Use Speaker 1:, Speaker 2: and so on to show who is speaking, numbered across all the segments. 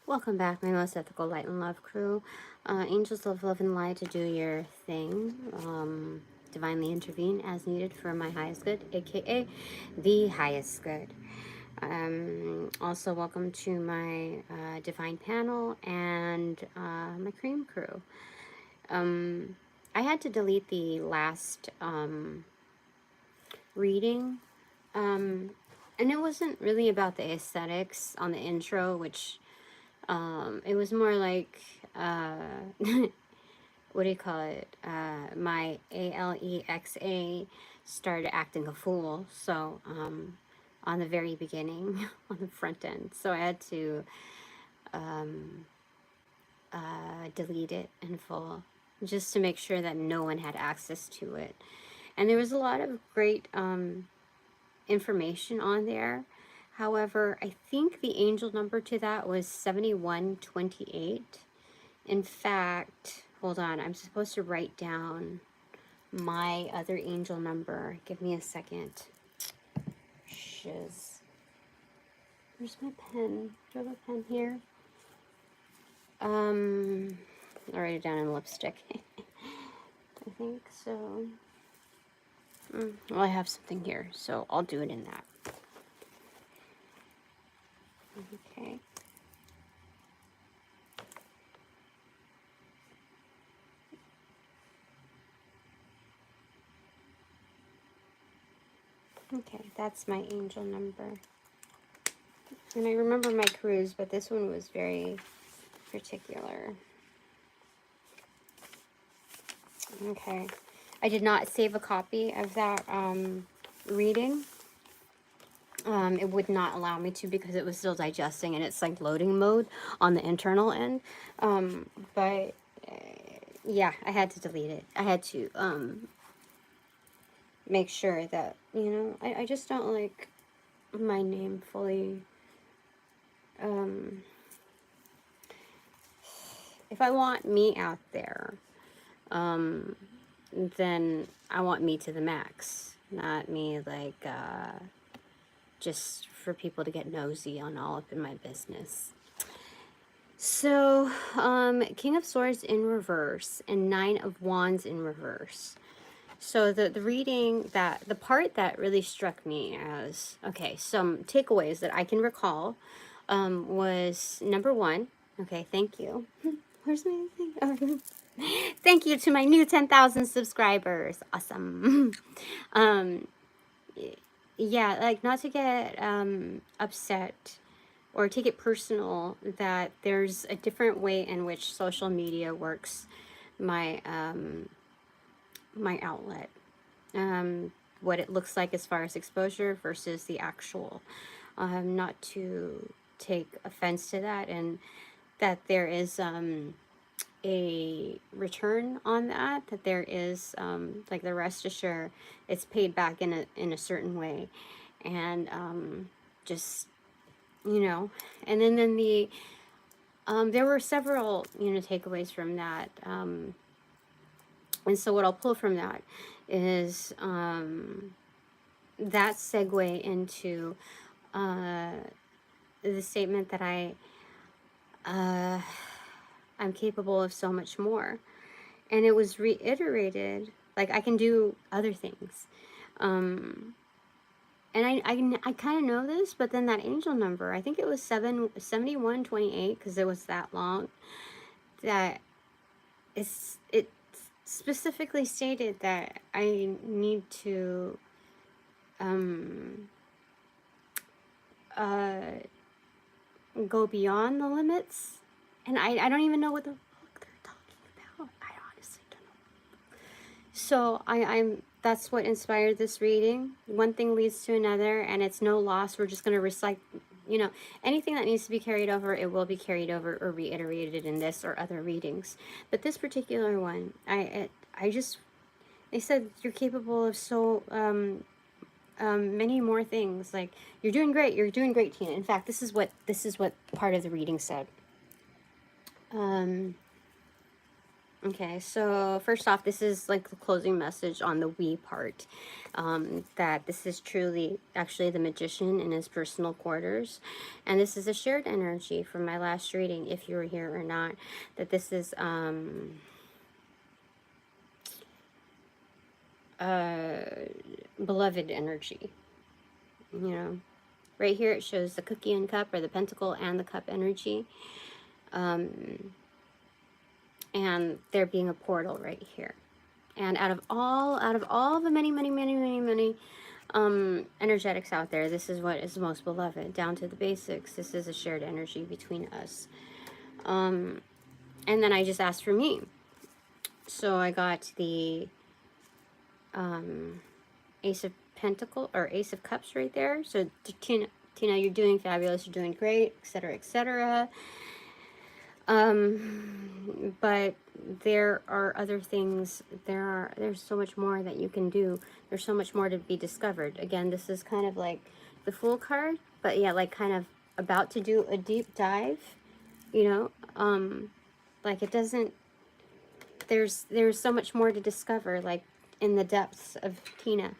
Speaker 1: Welcome back, my most ethical light and love crew. Angels of love and light to do your thing. Divinely intervene as needed for my highest good, aka the highest good. Also, welcome to my divine panel and my cream crew. I had to delete the last reading, and it wasn't really about the aesthetics on the intro, which it was more like, what do you call it? My Alexa started acting a fool. So, on the very beginning, on the front end. So I had to delete it in full, just to make sure that no one had access to it. And there was a lot of great information on there. However, I think the angel number to that was 7128. In fact, hold on, I'm supposed to write down my other angel number. Give me a second. Shiz. Where's my pen? Do I have a pen here? I'll write it down in lipstick. I think so. Well, I have something here, so I'll do it in that. Okay. Okay, that's my angel number. And I remember my cruise, but this one was very particular. Okay. I did not save a copy of that reading. It would not allow me to because it was still digesting and it's like loading mode on the internal end. But yeah, I had to delete it. I had to make sure that, you know, I just don't like my name fully. If I want me out there, then I want me to the max, not me like just for people to get nosy on all up in my business. So, King of Swords in reverse and Nine of Wands in reverse. So the reading, that the part that really struck me as, okay, some takeaways that I can recall was number one. Okay, thank you. Where's my thing? Oh, thank you to my new 10,000 subscribers. Awesome. Yeah, like not to get upset or take it personal that there's a different way in which social media works my my outlet. What it looks like as far as exposure versus the actual. Not to take offense to that, and that there is a return on that, that there is like the rest assure it's paid back in a certain way, and just, you know, and then the there were several, you know, takeaways from that, and so what I'll pull from that is that segue into the statement that I'm capable of so much more. And it was reiterated, like I can do other things. And I kind of know this, but then that angel number, I think it was 7128, because it was that long, that it specifically stated that I need to go beyond the limits. And I don't even know what the fuck they're talking about. I honestly don't know. So I'm that's what inspired this reading. One thing leads to another, and it's no loss. We're just going to recycle, you know, anything that needs to be carried over, it will be carried over or reiterated in this or other readings. But this particular one, I just, they said you're capable of so many more things. Like, you're doing great, Tina. In fact, this is what part of the reading said. Okay, so first off, this is like the closing message on the we part. That this is truly actually the magician in his personal quarters. And this is a shared energy from my last reading, if you were here or not. That this is beloved energy. You know, right here it shows the cookie and cup, or the pentacle and the cup energy. And there being a portal right here. And out of all the many energetics out there, this is what is most beloved, down to the basics. This is a shared energy between us. And then I just asked for me. So I got the Ace of Pentacles, or Ace of Cups right there. So Tina, you're doing fabulous, you're doing great, etc., etc. But there are other things, there's so much more that you can do. There's so much more to be discovered. Again, this is kind of like the Fool card, but yeah, like kind of about to do a deep dive, you know, like it doesn't, there's so much more to discover, like in the depths of Tina.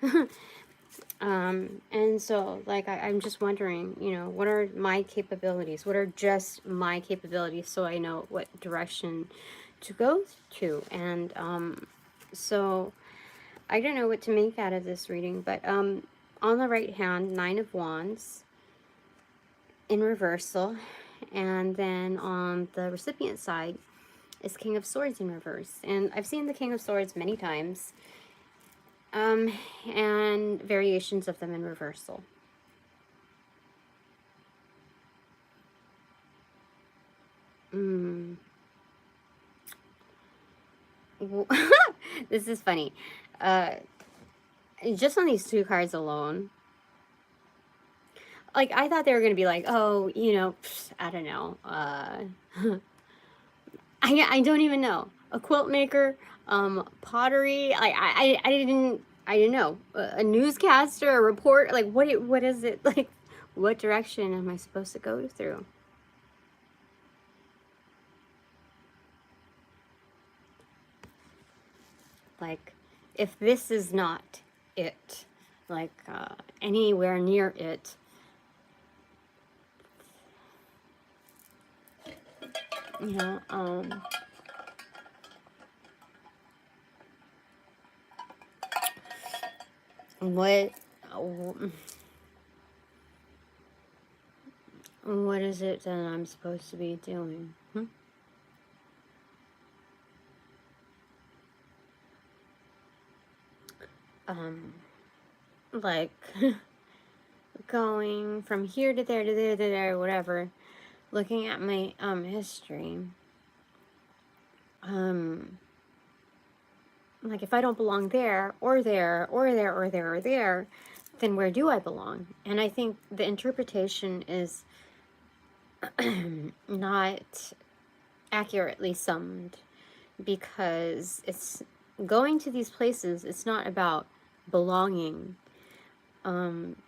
Speaker 1: And so like I'm just wondering, you know, what are my capabilities? What are just my capabilities, so I know what direction to go to? And so I don't know what to make out of this reading, but on the right hand, 9 of Wands in reversal, and then on the recipient side is King of Swords in reverse. And I've seen the King of Swords many times. And variations of them in reversal. This is funny. Just on these 2 cards alone, like I thought they were gonna be like, oh, you know, I don't know. I don't even know. A quilt maker, pottery. I didn't know. A newscaster, a report. Like what is it like? What direction am I supposed to go through? Like, if this is not it, like anywhere near it, you know, what is it that I'm supposed to be doing? Like going from here to there to there to there, whatever, looking at my history, like if I don't belong there or there or there or there or there, then where do I belong? And I think the interpretation is not accurately summed, because it's going to these places, it's not about belonging.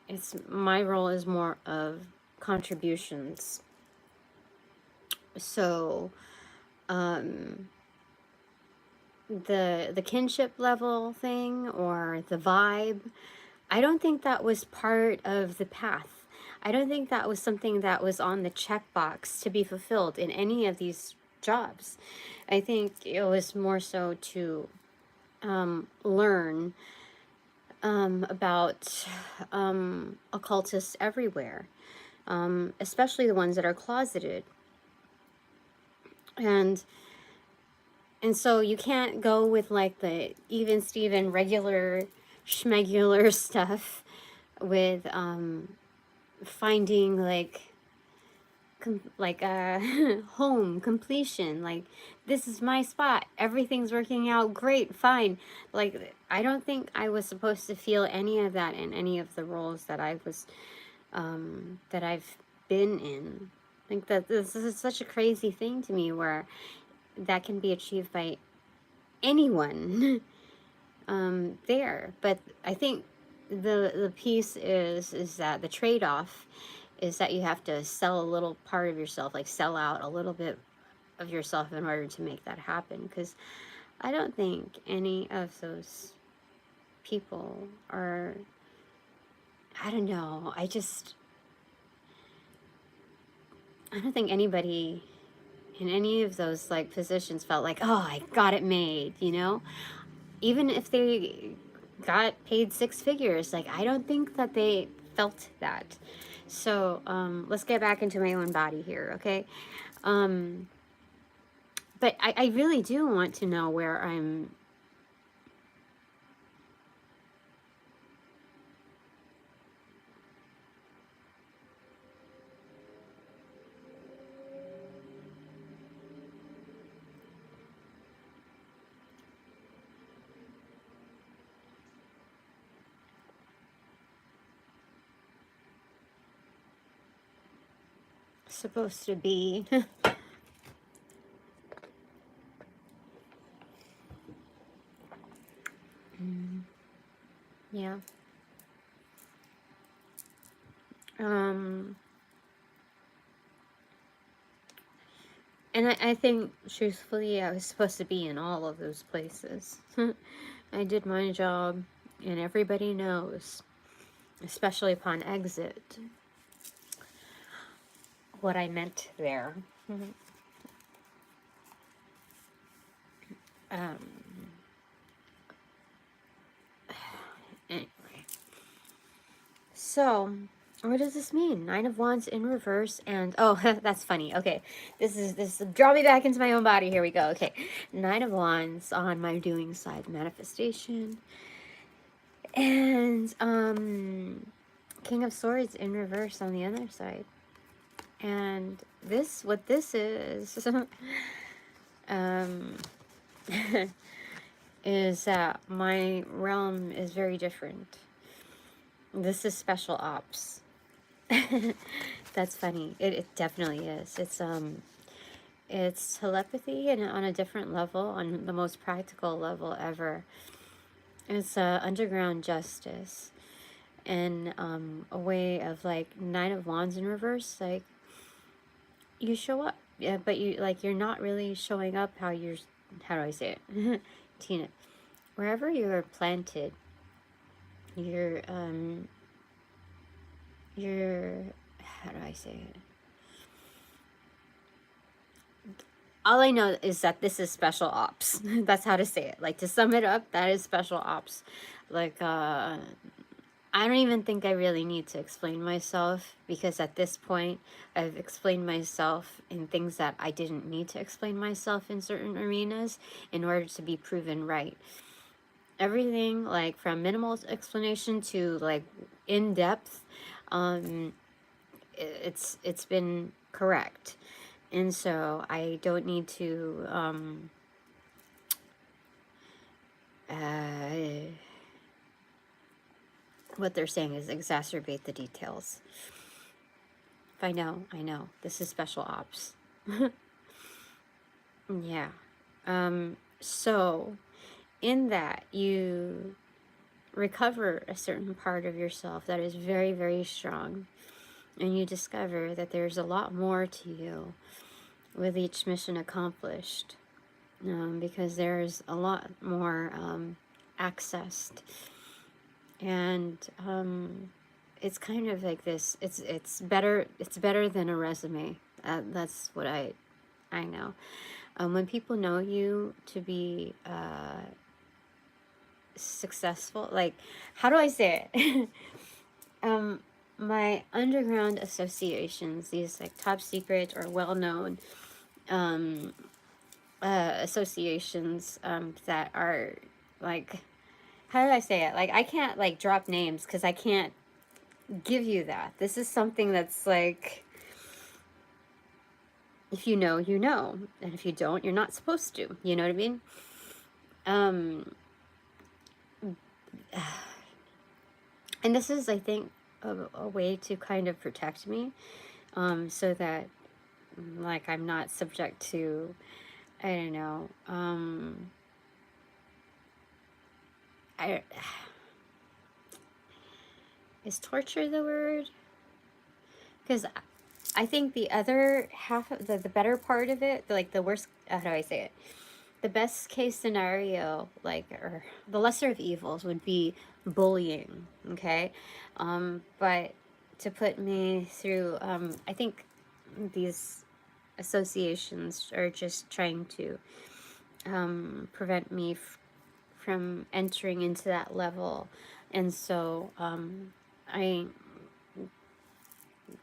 Speaker 1: It's, my role is more of contributions. So the kinship level thing, or the vibe, I don't think that was part of the path. I don't think that was something that was on the checkbox to be fulfilled in any of these jobs. I think it was more so to learn about occultists everywhere, especially the ones that are closeted. And so you can't go with like the even Steven regular schmegular stuff with finding like home completion, like this is my spot, everything's working out great, fine. Like I don't think I was supposed to feel any of that in any of the roles that I was that I've been in. I think that this is such a crazy thing to me, where that can be achieved by anyone there. But I think the piece is that the trade-off is that you have to sell a little part of yourself, like sell out a little bit of yourself in order to make that happen, because I don't think any of those people are, I don't know, I don't think anybody in any of those like positions felt like, oh, I got it made, you know? Even if they got paid 6 figures, like, I don't think that they felt that. So let's get back into my own body here, okay? But I really do want to know where I'm supposed to be. Yeah. And I think, truthfully, I was supposed to be in all of those places. I did my job, and everybody knows, especially upon exit, what I meant there. Anyway. So, what does this mean? 9 of Wands in reverse, and oh, that's funny. Okay, this draw me back into my own body. Here we go. Okay, 9 of Wands on my doing side, manifestation, and King of Swords in reverse on the other side. And this, what this is, is that my realm is very different. This is special ops. That's funny. It definitely is. It's telepathy, and on a different level, on the most practical level ever. It's underground justice, and a way of like 9 of Wands in reverse. Like, you show up, yeah, but you're not really showing up how you're. How do I say it, Tina? Wherever you're planted, you're how do I say it? All I know is that this is special ops. That's how to say it. Like, to sum it up, that is special ops. Like, I don't even think I really need to explain myself, because at this point, I've explained myself in things that I didn't need to explain myself in certain arenas in order to be proven right. Everything, like, from minimal explanation to, like, in-depth, it's been correct. And so I don't need to what they're saying is exacerbate the details. I know. This is special ops. Yeah. So in that, you recover a certain part of yourself that is very, very strong. And you discover that there's a lot more to you with each mission accomplished, because there's a lot more accessed, and it's kind of like this. It's better than a resume. That's what I know. When people know you to be successful, like, how do I say it? My underground associations, these like top secret or well-known associations that are like, how do I say it? Like, I can't like drop names because I can't give you that. This is something that's like, if you know, you know, and if you don't, you're not supposed to. You know what I mean? And this is, I think, a way to kind of protect me, so that, like, I'm not subject to, I don't know, is torture the word? Because I think the other half of the better part of it, like the worst, how do I say it? The best case scenario, like, or the lesser of evils would be bullying, okay? But to put me through, I think these associations are just trying to prevent me from entering into that level. And so I,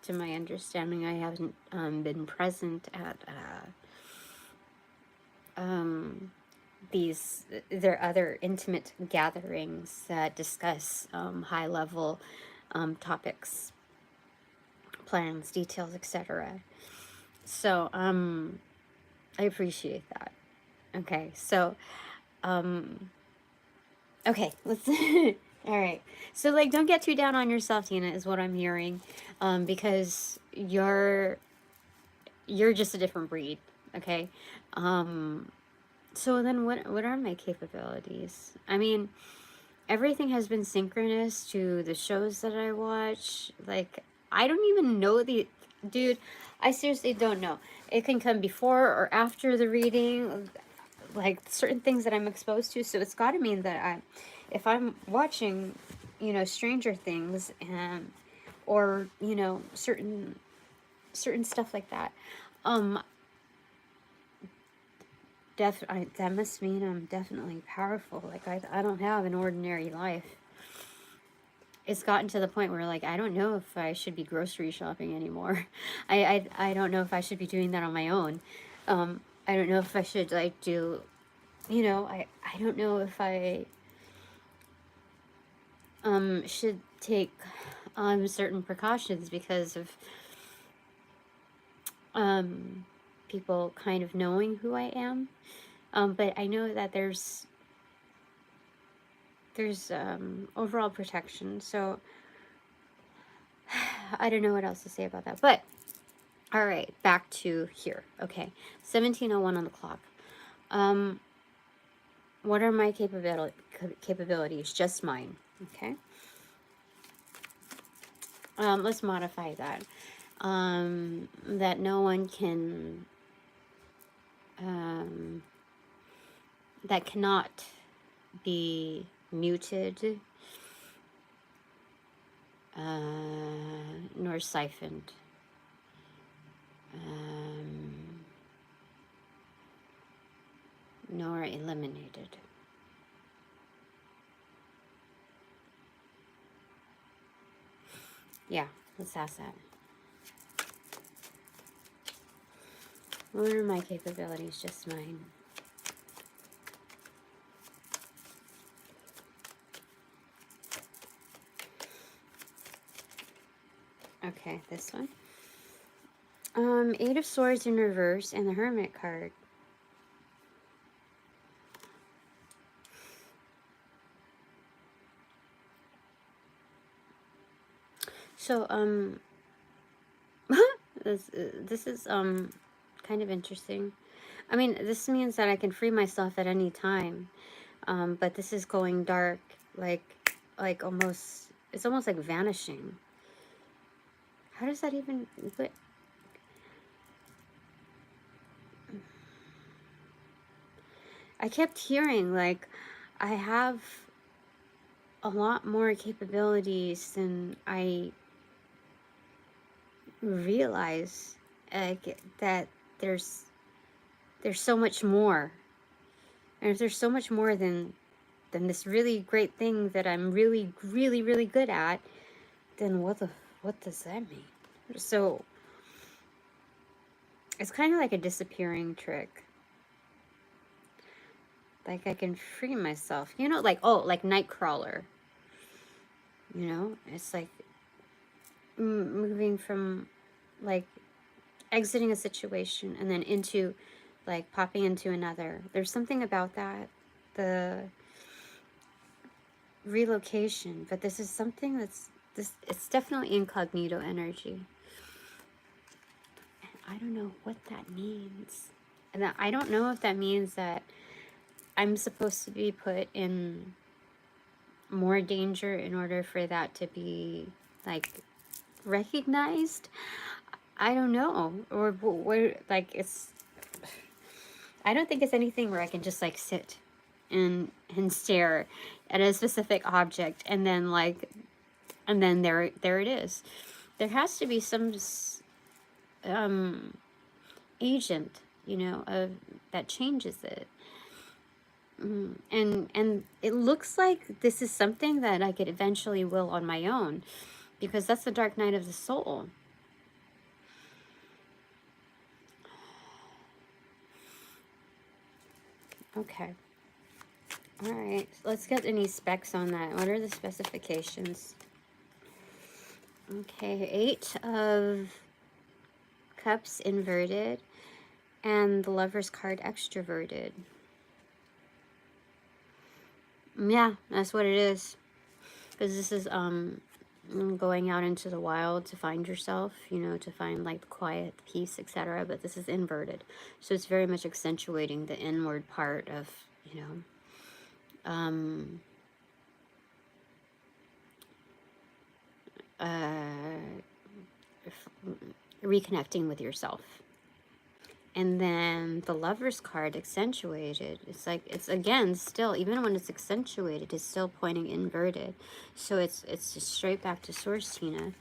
Speaker 1: to my understanding, I haven't been present at their other intimate gatherings that discuss high level topics, plans, details, etc. So I appreciate that. Okay, so okay, let's all right. So like, don't get too down on yourself, Tina, is what I'm hearing, because you're just a different breed. Okay. So then what are my capabilities? I mean, everything has been synchronous to the shows that I watch. Like, I don't even know dude, I seriously don't know. It can come before or after the reading, like certain things that I'm exposed to. So it's got to mean that if I'm watching, Stranger Things or, certain stuff like that, um, that must mean I'm definitely powerful. Like, I don't have an ordinary life. It's gotten to the point where, like, I don't know if I should be grocery shopping anymore. I don't know if I should be doing that on my own. I don't know if I should, like, do, I don't know if I should take certain precautions because of people kind of knowing who I am. But I know that there's overall protection, so I don't know what else to say about that. But all right, back to here. Okay, 17:01 on the clock. What are my capabilities? Just mine. Okay. Let's modify that. That no one can. That cannot be muted, nor siphoned. Nor eliminated. Yeah, let's ask that. What are my capabilities? Just mine. Okay, this one. Eight of Swords in reverse and the Hermit card. So, this is kind of interesting. I mean, this means that I can free myself at any time. But this is going dark, like almost, it's almost like vanishing. How does that even, what? I kept hearing, like, I have a lot more capabilities than I realize, that there's so much more. And if there's so much more than this really great thing that I'm really, really, really good at, then what does that mean? So it's kind of like a disappearing trick. Like, I can free myself, like, oh, like Nightcrawler. It's like moving from, like, exiting a situation and then into, like, popping into another. There's something about that, the relocation, but this is something it's definitely incognito energy. And I don't know what that means. And I don't know if that means that I'm supposed to be put in more danger in order for that to be, like, recognized. I don't know, or what, like, it's, I don't think it's anything where I can just like sit and stare at a specific object and then like, and then there it is. There has to be some agent, you know, of that changes it. And it looks like this is something that I could eventually will on my own, because that's the dark night of the soul. Okay. All right. Let's get any specs on that. What are the specifications? Okay. 8 of Cups inverted, and the Lover's card extroverted. Yeah, that's what it is. Because this is going out into the wild to find yourself, you know, to find like the quiet, peace, etc. But this is inverted, so it's very much accentuating the inward part of, you know, reconnecting with yourself. And then the Lover's card accentuated, it's like, it's again still, even when it's accentuated, it's still pointing inverted. So it's just straight back to source, Tina.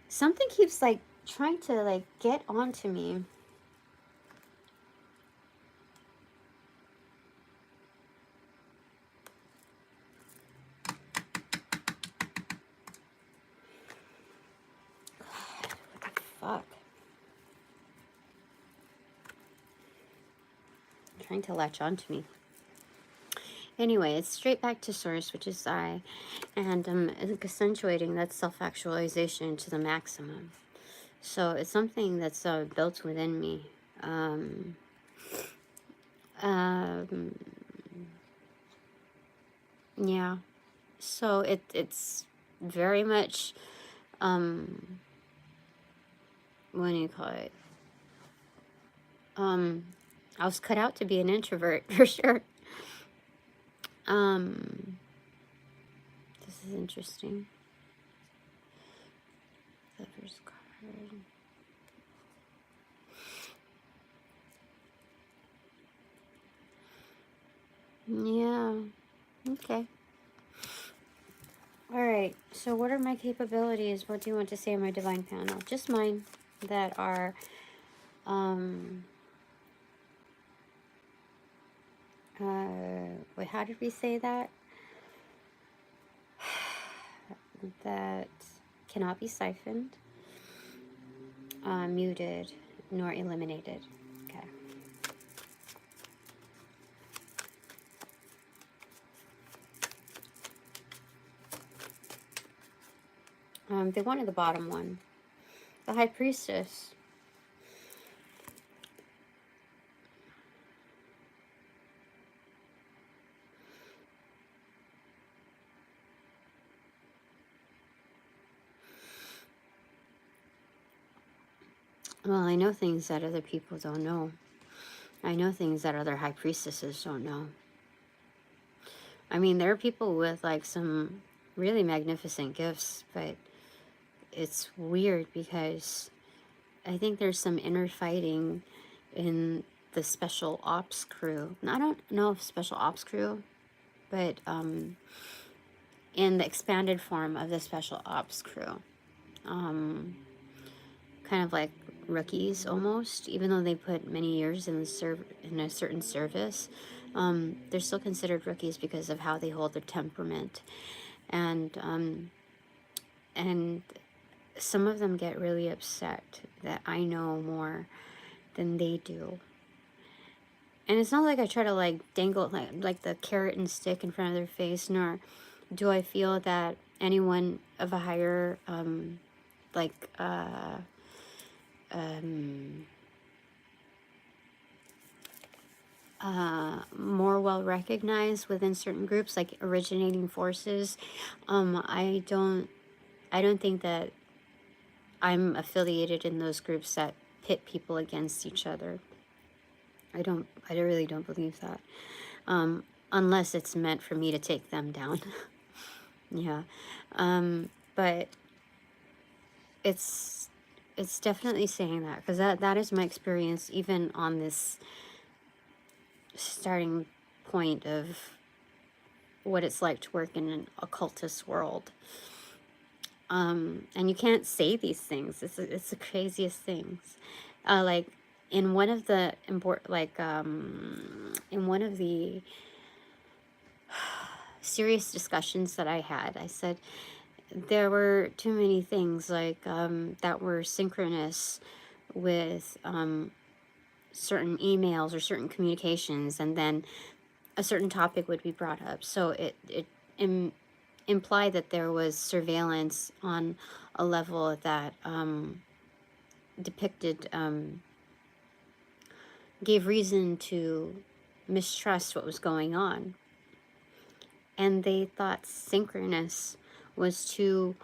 Speaker 1: Something keeps like trying to like get onto me. What the fuck? Trying to latch onto me. Anyway, it's straight back to source, which is I, and accentuating that self-actualization to the maximum. So it's something that's built within me. Yeah. So it's very much, what do you call it? I was cut out to be an introvert for sure. This is interesting. Lover's card. Yeah. Okay. All right. So what are my capabilities? What do you want to say in my divine panel? Just mine that are wait, how did we say that? That cannot be siphoned, muted, nor eliminated. Okay. They wanted the bottom one. The High Priestess. Well, I know things that other people don't know. I know things that other High Priestesses don't know. I mean, there are people with like some really magnificent gifts, but it's weird because I think there's some inner fighting in the special ops crew. I don't know if special ops crew, but in the expanded form of the special ops crew. Kind of like rookies almost, even though they put many years in the in a certain service, they're still considered rookies because of how they hold their temperament, and some of them get really upset that I know more than they do. And it's not like I try to like dangle like the carrot and stick in front of their face, nor do I feel that anyone of a higher more well recognized within certain groups, like originating forces. I don't think that I'm affiliated in those groups that pit people against each other. I really don't believe that, unless it's meant for me to take them down. Yeah, but it's it's definitely saying that, because that is my experience even on this starting point of what it's like to work in an occultist world. And you can't say these things. It's the craziest things. Like in one of the in one of the serious discussions that I had, I said there were too many things like that were synchronous with certain emails or certain communications, and then a certain topic would be brought up. So it implied that there was surveillance on a level that depicted, gave reason to mistrust what was going on. And they thought synchronous was too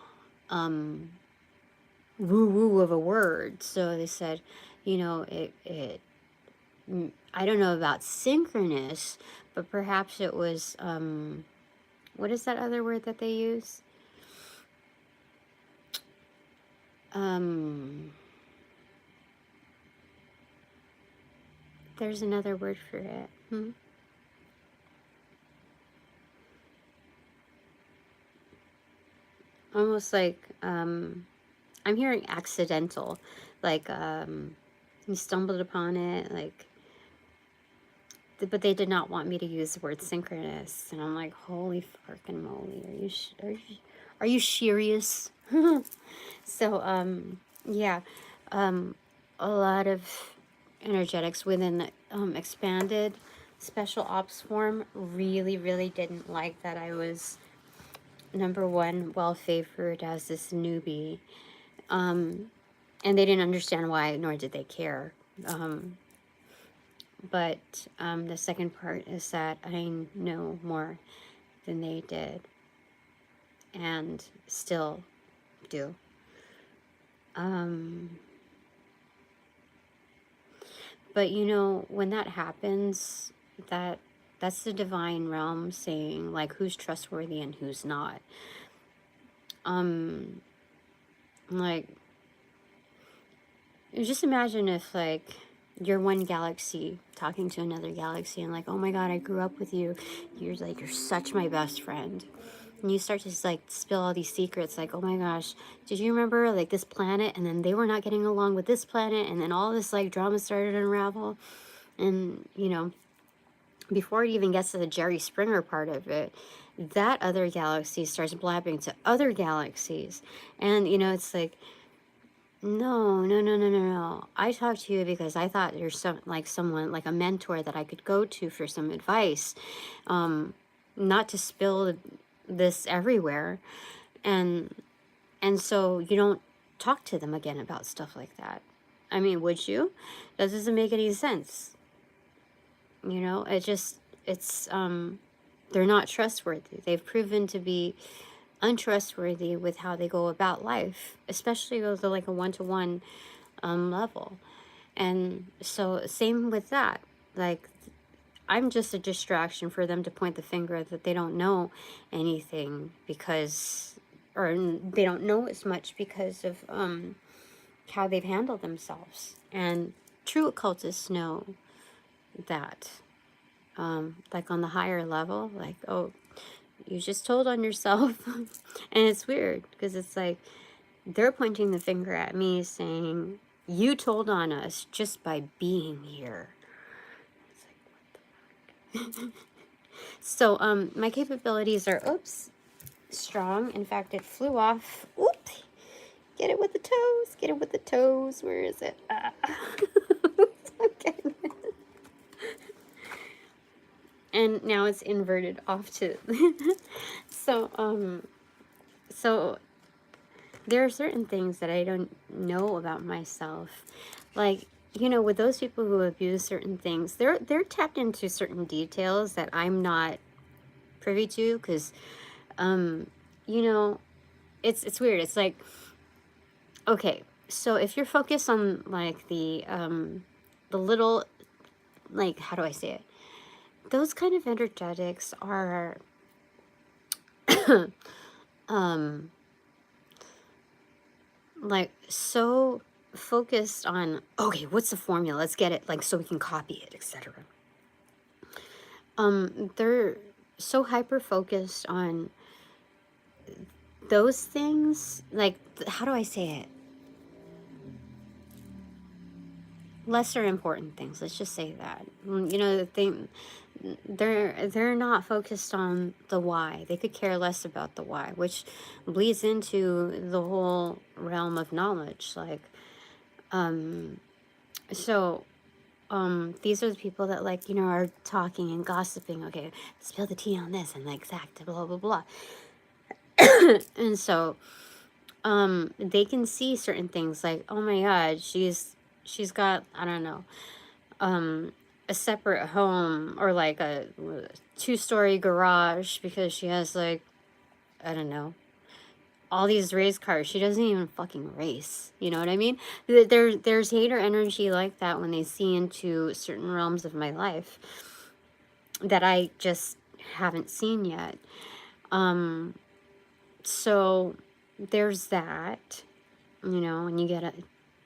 Speaker 1: woo-woo of a word. So they said, you know, I don't know about synchronous, but perhaps it was, what is that other word that they use? There's another word for it. Almost like, I'm hearing accidental, like, you stumbled upon it, like, but they did not want me to use the word synchronous, and I'm like, holy fucking moly, are you serious? So, yeah, a lot of energetics within the expanded special ops form really didn't like that I was, number one, well favored as this newbie, and they didn't understand why, nor did they care. But the second part is that I know more than they did, and still do. But you know, when that happens, that's the divine realm saying, like, who's trustworthy and who's not. Like, just imagine if, like, you're one galaxy talking to another galaxy and like, oh my god, I grew up with you. You're such my best friend. And you start to like spill all these secrets, like, oh my gosh, did you remember like this planet, and then they were not getting along with this planet, and then all this like drama started to unravel. And you know, before it even gets to the Jerry Springer part of it, that other galaxy starts blabbing to other galaxies. And you know, it's like, no. I talked to you because I thought you're someone like a mentor that I could go to for some advice, not to spill this everywhere, and so you don't talk to them again about stuff like that. I mean, would you? That doesn't make any sense. You know, it's they're not trustworthy. They've proven to be untrustworthy with how they go about life, especially with like a one-to-one level. And so same with that, like, I'm just a distraction for them to point the finger that they don't know anything because, or they don't know as much because of how they've handled themselves. And true occultists know that, like on the higher level, like, oh, you just told on yourself. And it's weird because it's like they're pointing the finger at me saying, you told on us just by being here. It's like, what the fuck? So my capabilities are, oops, strong. In fact, it flew off. Oop. Get it with the toes. Get it with the toes. Where is it? Okay. And now it's inverted off to so there are certain things that I don't know about myself, like, you know, with those people who abuse certain things, they're tapped into certain details that I'm not privy to, because you know, it's weird. It's like, okay, so if you're focused on like the little, like, how do I say it, those kind of energetics are like so focused on, okay, what's the formula? Let's get it, like, so we can copy it, etc. They're so hyper focused on those things, like, how do I say it? Lesser important things, let's just say that. You know, the thing, they're not focused on the why. They could care less about the why, which bleeds into the whole realm of knowledge. Like, so these are the people that, like, you know, are talking and gossiping. Okay, spill the tea on this and like that, blah blah blah. And so they can see certain things, like, oh my god, she's got, I don't know, a separate home, or like a 2-story garage, because she has, like, I don't know, all these race cars. She doesn't even fucking race. You know what I mean? There's hater energy like that when they see into certain realms of my life that I just haven't seen yet. So there's that, you know, when you get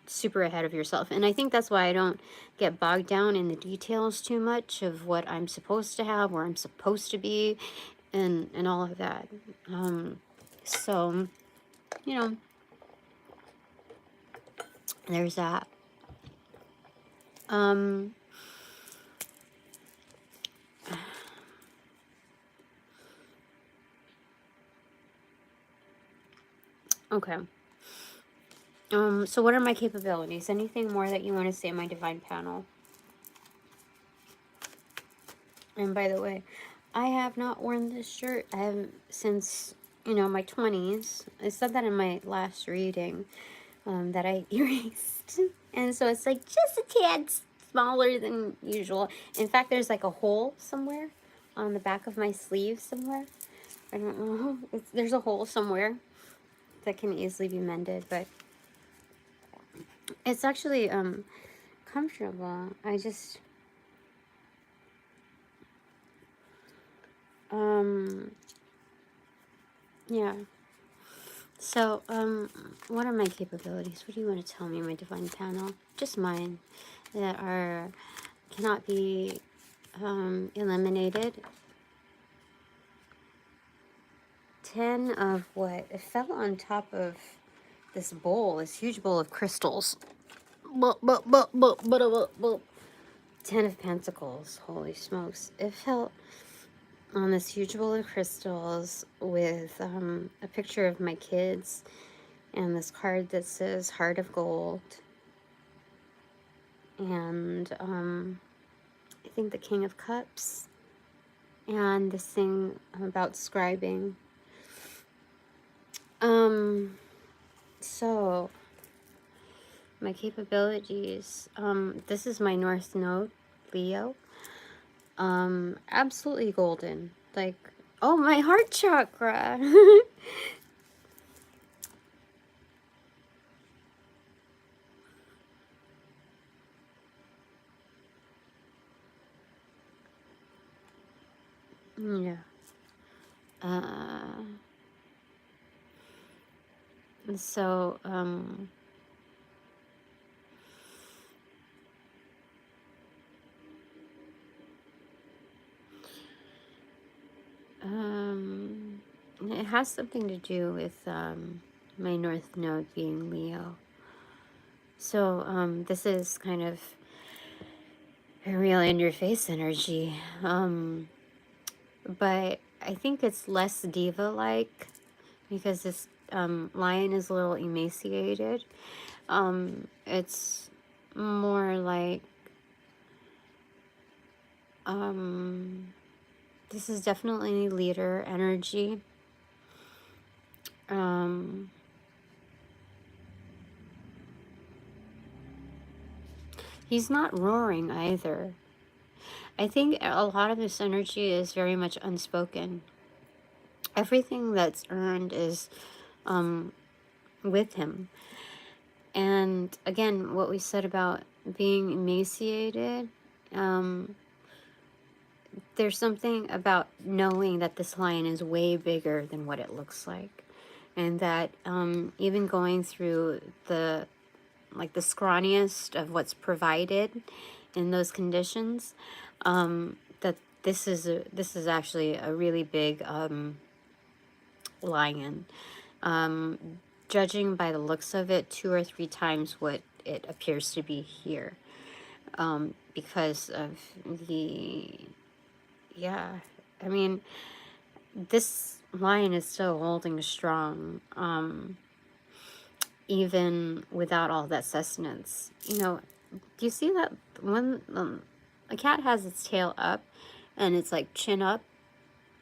Speaker 1: super ahead of yourself. And I think that's why I don't get bogged down in the details too much of what I'm supposed to have, where I'm supposed to be, and all of that. So, you know, there's that. Okay. So what are my capabilities? Anything more that you want to say in my divine panel? And by the way, I have not worn this shirt. I haven't since, you know, my 20s. I said that in my last reading, that I erased. And so it's like just a tad smaller than usual. In fact, there's like a hole somewhere on the back of my sleeve somewhere. I don't know. There's a hole somewhere that can easily be mended, but it's actually comfortable. I just yeah. So what are my capabilities? What do you want to tell me, my divine panel? Just mine, that are cannot be eliminated. 10 of what? It fell on top of this bowl, this huge bowl of crystals. 10 of Pentacles. Holy smokes. It fell on this huge bowl of crystals with a picture of my kids and this card that says Heart of Gold. And I think the King of Cups. And this thing about scribing. So my capabilities, this is my North Node, Leo. Absolutely golden. Like, oh, my heart chakra. Yeah. So, it has something to do with my North Node being Leo. So this is kind of a real in-your-face energy. But I think it's less diva-like because this lion is a little emaciated. It's more like this is definitely leader energy. He's not roaring either. I think a lot of this energy is very much unspoken. Everything that's earned is with him. And again, what we said about being emaciated, there's something about knowing that this lion is way bigger than what it looks like. And that even going through the like the scrawniest of what's provided in those conditions, that this is actually a really big lion. Judging by the looks of it, 2 or 3 times what it appears to be here, because of the, yeah, I mean, this lion is still holding strong, even without all that sustenance. You know, do you see that when a cat has its tail up and it's like chin up,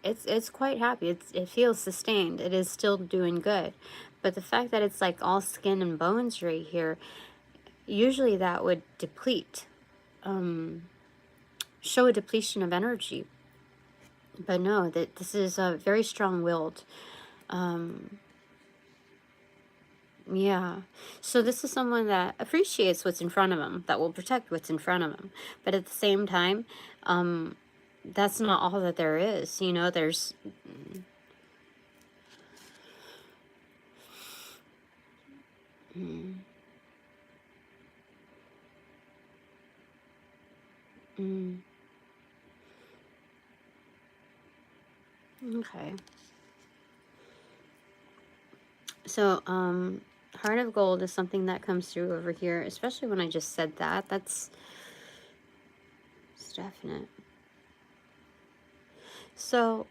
Speaker 1: it's quite happy. It feels sustained. It is still doing good. But the fact that it's like all skin and bones right here, usually that would deplete, show a depletion of energy. But no, that this is a very strong-willed. Yeah. So this is someone that appreciates what's in front of them, that will protect what's in front of them. But at the same time, that's not all that there is. You know, there's... Okay. So, Heart of Gold is something that comes through over here, especially when I just said that. It's definite. So,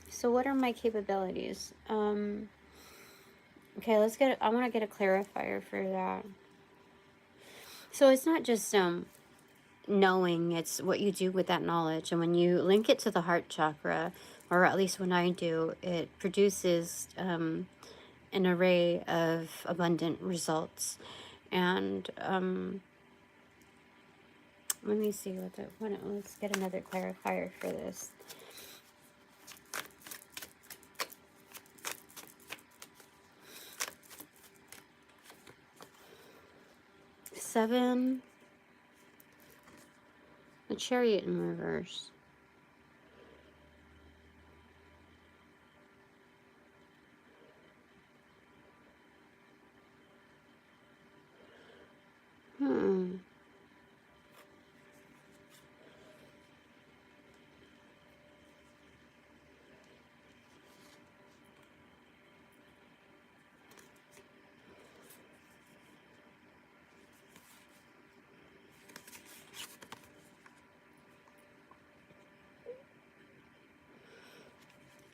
Speaker 1: so what are my capabilities? Okay, I want to get a clarifier for that. So it's not just, knowing, it's what you do with that knowledge. And when you link it to the heart chakra, or at least when I do, it produces, an array of abundant results. And, let me see let's get another clarifier for this. Seven, the Chariot in reverse.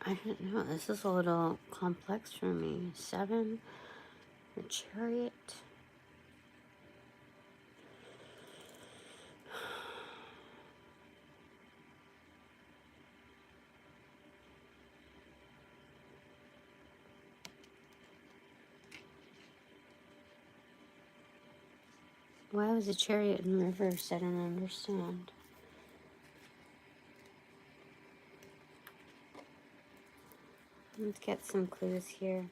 Speaker 1: I don't know. This is a little complex for me. 7, the Chariot. Why was the Chariot in reverse? I don't understand. Let's get some clues here.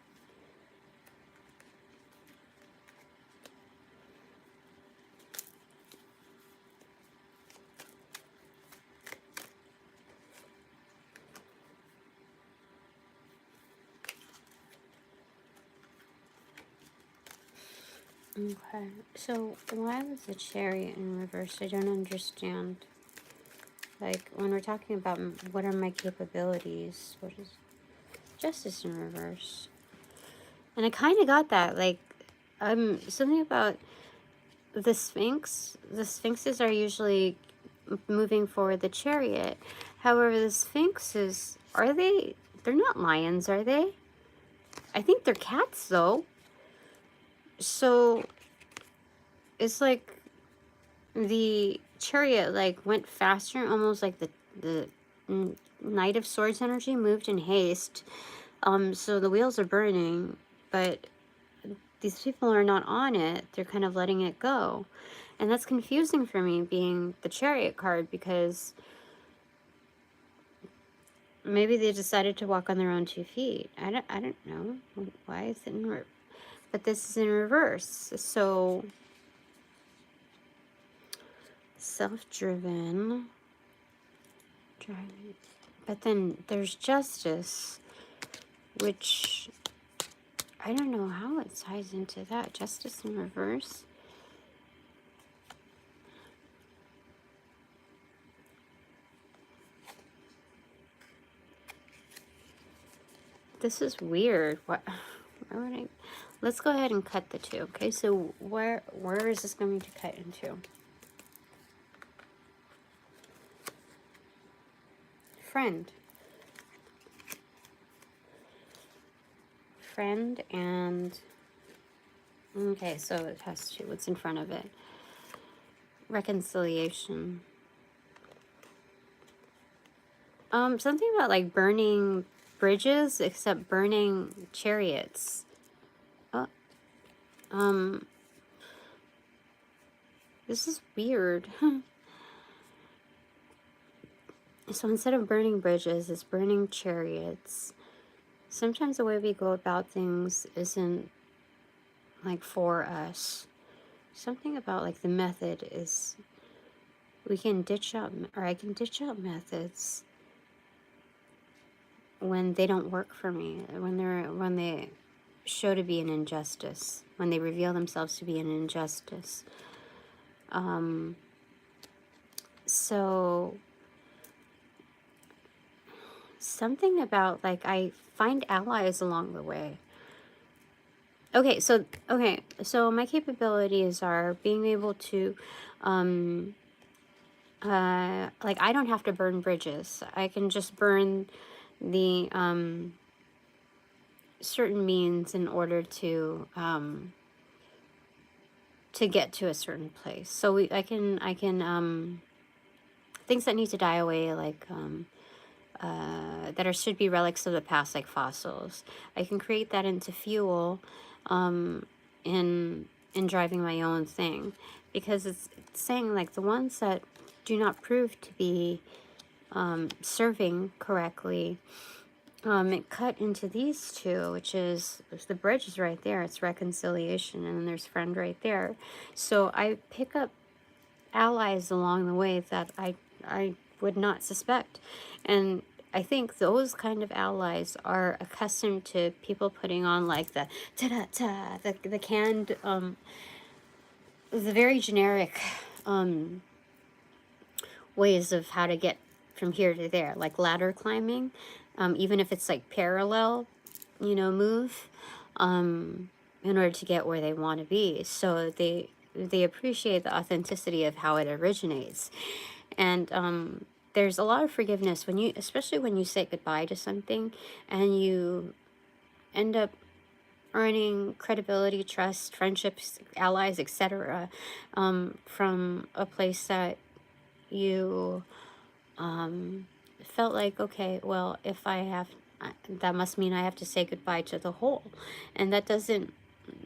Speaker 1: Okay, so why was the Chariot in reverse? I don't understand. Like, when we're talking about what are my capabilities, what is Justice in reverse? And I kind of got that, like, something about the Sphinx. The Sphinxes are usually moving forward the Chariot. However, the Sphinxes, they're not lions, are they? I think they're cats, though. So, it's like the Chariot, like, went faster, almost like the Knight of Swords energy moved in haste. So the wheels are burning, but these people are not on it. They're kind of letting it go. And that's confusing for me, being the Chariot card, because maybe they decided to walk on their own 2 feet. I don't know. Why is it in reverse? But this is in reverse. So, self-driven. Driving. But then there's Justice, which I don't know how it ties into that. Justice in reverse. This is weird. What? Why would I? Let's go ahead and cut the two. Okay, so where is this going to cut into? Friend. Friend and... Okay, so it has to... What's in front of it? Reconciliation. Something about like burning bridges, except burning chariots. Oh, this is weird. So instead of burning bridges, it's burning chariots. Sometimes the way we go about things isn't like for us. Something about like the method is we can ditch out, or I can ditch out methods when they don't work for me, when they show to be an injustice, when they reveal themselves to be an injustice. So something about like I find allies along the way. Okay, so my capabilities are being able to like I don't have to burn bridges. I can just burn the certain means in order to get to a certain place. So I can things that need to die away, like should be relics of the past, like fossils. I can create that into fuel in driving my own thing, because it's saying like the ones that do not prove to be serving correctly, it cut into these two, which is the bridge is right there. It's reconciliation, and then there's friend right there. So I pick up allies along the way that I would not suspect, and I think those kind of allies are accustomed to people putting on like the ta-da-ta, the canned, the very generic ways of how to get from here to there, like ladder climbing, even if it's like parallel, you know, move, in order to get where they want to be. So they appreciate the authenticity of how it originates. And there's a lot of forgiveness when you, especially when you say goodbye to something and you end up earning credibility, trust, friendships, allies, etc., from a place that you felt like, okay, well, if I have, that must mean I have to say goodbye to the whole. And that doesn't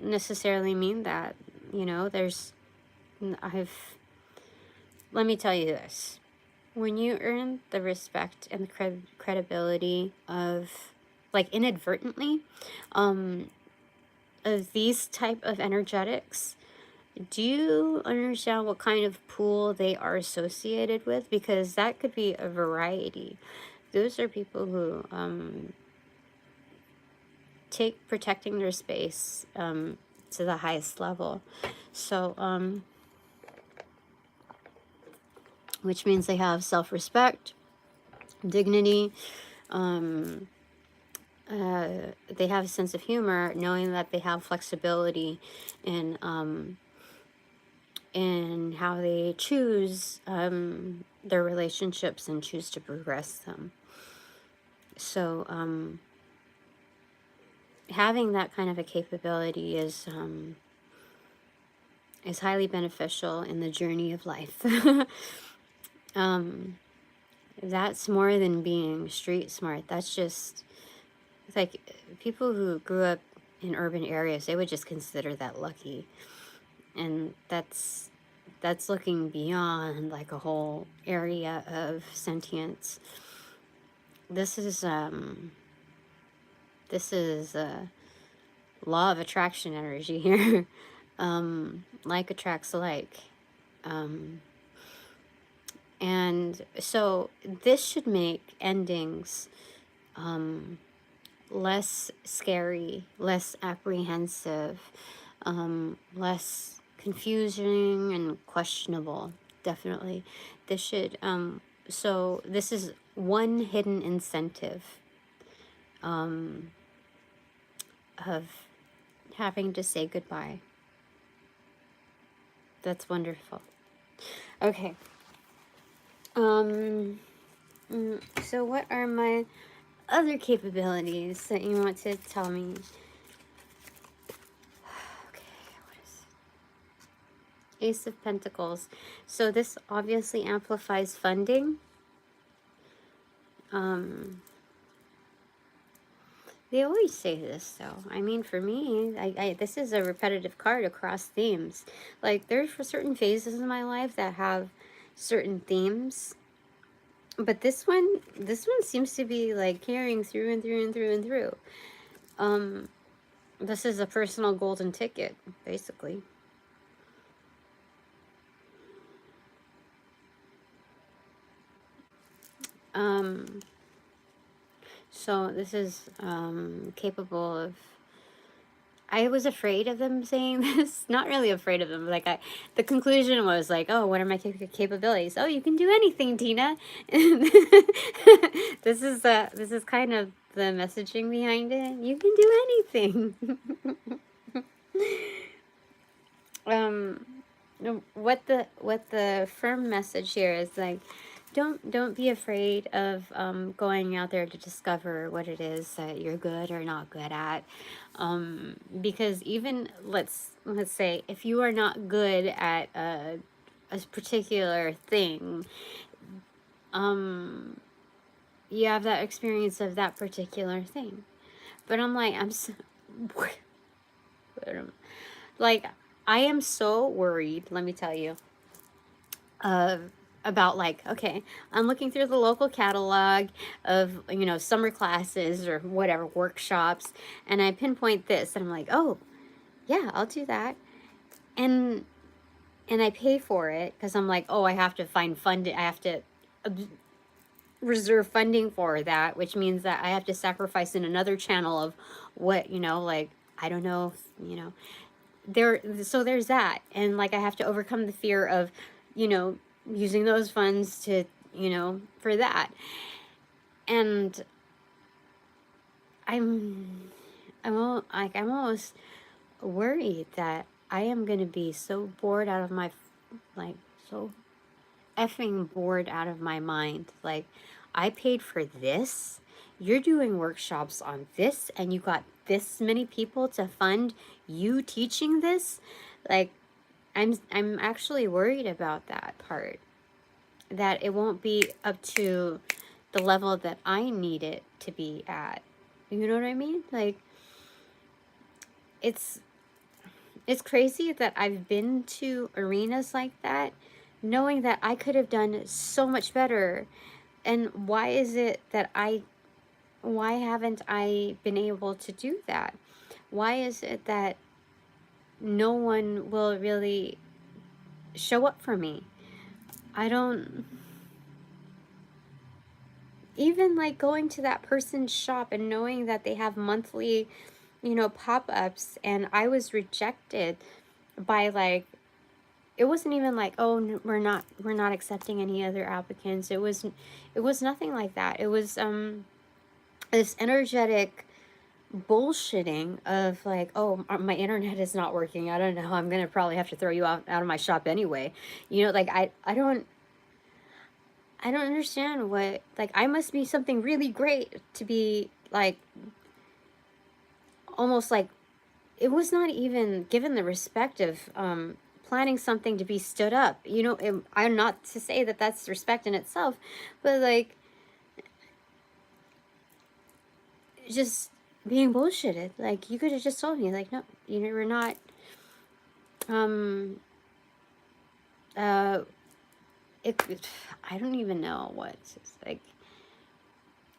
Speaker 1: necessarily mean that, you know, let me tell you this. When you earn the respect and the credibility of, like, inadvertently, of these type of energetics, do you understand what kind of pool they are associated with? Because that could be a variety. Those are people who take protecting their space to the highest level. So, which means they have self-respect, dignity, they have a sense of humor, knowing that they have flexibility in how they choose their relationships and choose to progress them. So having that kind of a capability is highly beneficial in the journey of life. That's more than being street smart. That's just, it's like people who grew up in urban areas, they would just consider that lucky. And that's looking beyond like a whole area of sentience. This is law of attraction energy here. Like attracts like. And so this should make endings less scary, less apprehensive, less confusing and questionable. Definitely. This should, so this is one hidden incentive of having to say goodbye. That's wonderful. Okay. So what are my other capabilities that you want to tell me? Okay, what is Ace of Pentacles? So this obviously amplifies funding. They always say this though. I mean, for me, this is a repetitive card across themes. Like there's for certain phases in my life that have certain themes. But this one seems to be like carrying through and through and through and through. This is a personal golden ticket, basically. So this is capable of. I was afraid of them saying this. Not really afraid of them. Like the conclusion was like, oh, what are my capabilities? Oh, you can do anything, Tina. This is kind of the messaging behind it. You can do anything. What the firm message here is like, don't be afraid of going out there to discover what it is that you're good or not good at, because even let's say if you are not good at a particular thing, you have that experience of that particular thing. But I'm like, like, I am so worried, let me tell you, about like, okay, I'm looking through the local catalog of, you know, summer classes or whatever, workshops, and I pinpoint this, and I'm like, oh, yeah, I'll do that. And I pay for it, because I'm like, oh, I have to find funding, I have to reserve funding for that, which means that I have to sacrifice in another channel of what, you know, like, I don't know, you know, so there's that. And like I have to overcome the fear of, you know, using those funds to, you know, for that. And I'm almost worried that I am going to be so bored out of my, like, so effing bored out of my mind. Like, I paid for this, you're doing workshops on this, and you got this many people to fund you teaching this. Like, I'm actually worried about that part, that it won't be up to the level that I need it to be at. You know what I mean? Like, it's crazy that I've been to arenas like that knowing that I could have done so much better. And why is it that why haven't I been able to do that? Why is it that no one will really show up for me? I don't, even like going to that person's shop and knowing that they have monthly, you know, pop-ups, and I was rejected by, like, it wasn't even like, oh, we're not accepting any other applicants. It was nothing like that. It was this energetic bullshitting of like, oh, my internet is not working, I don't know, I'm gonna probably have to throw you out of my shop anyway. You know, like, I don't understand what, like, I must be something really great to be like, almost like, it was not even given the respect of planning something to be stood up. You know, I'm not to say that that's respect in itself, but like, just being bullshitted. Like, you could have just told me, like, no, you know, we're not, I don't even know what it's like.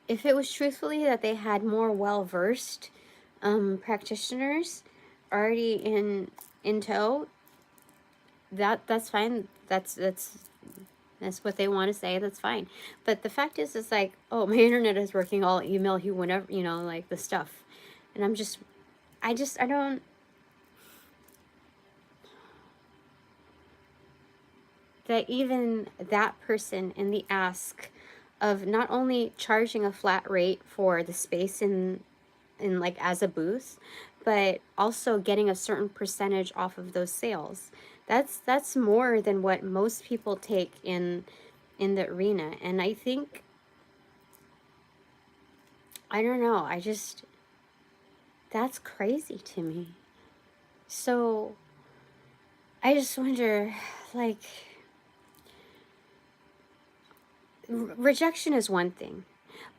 Speaker 1: If it was truthfully that they had more well-versed practitioners already in tow, that's fine. That's That's what they want to say. That's fine. But the fact is, it's like, oh, my internet is working. I'll email you whenever, you know, like the stuff. And I don't, that even that person in the ask of not only charging a flat rate for the space in like as a booth, but also getting a certain percentage off of those sales. That's more than what most people take in the arena. And I think, I don't know, that's crazy to me. So I just wonder, like, rejection is one thing,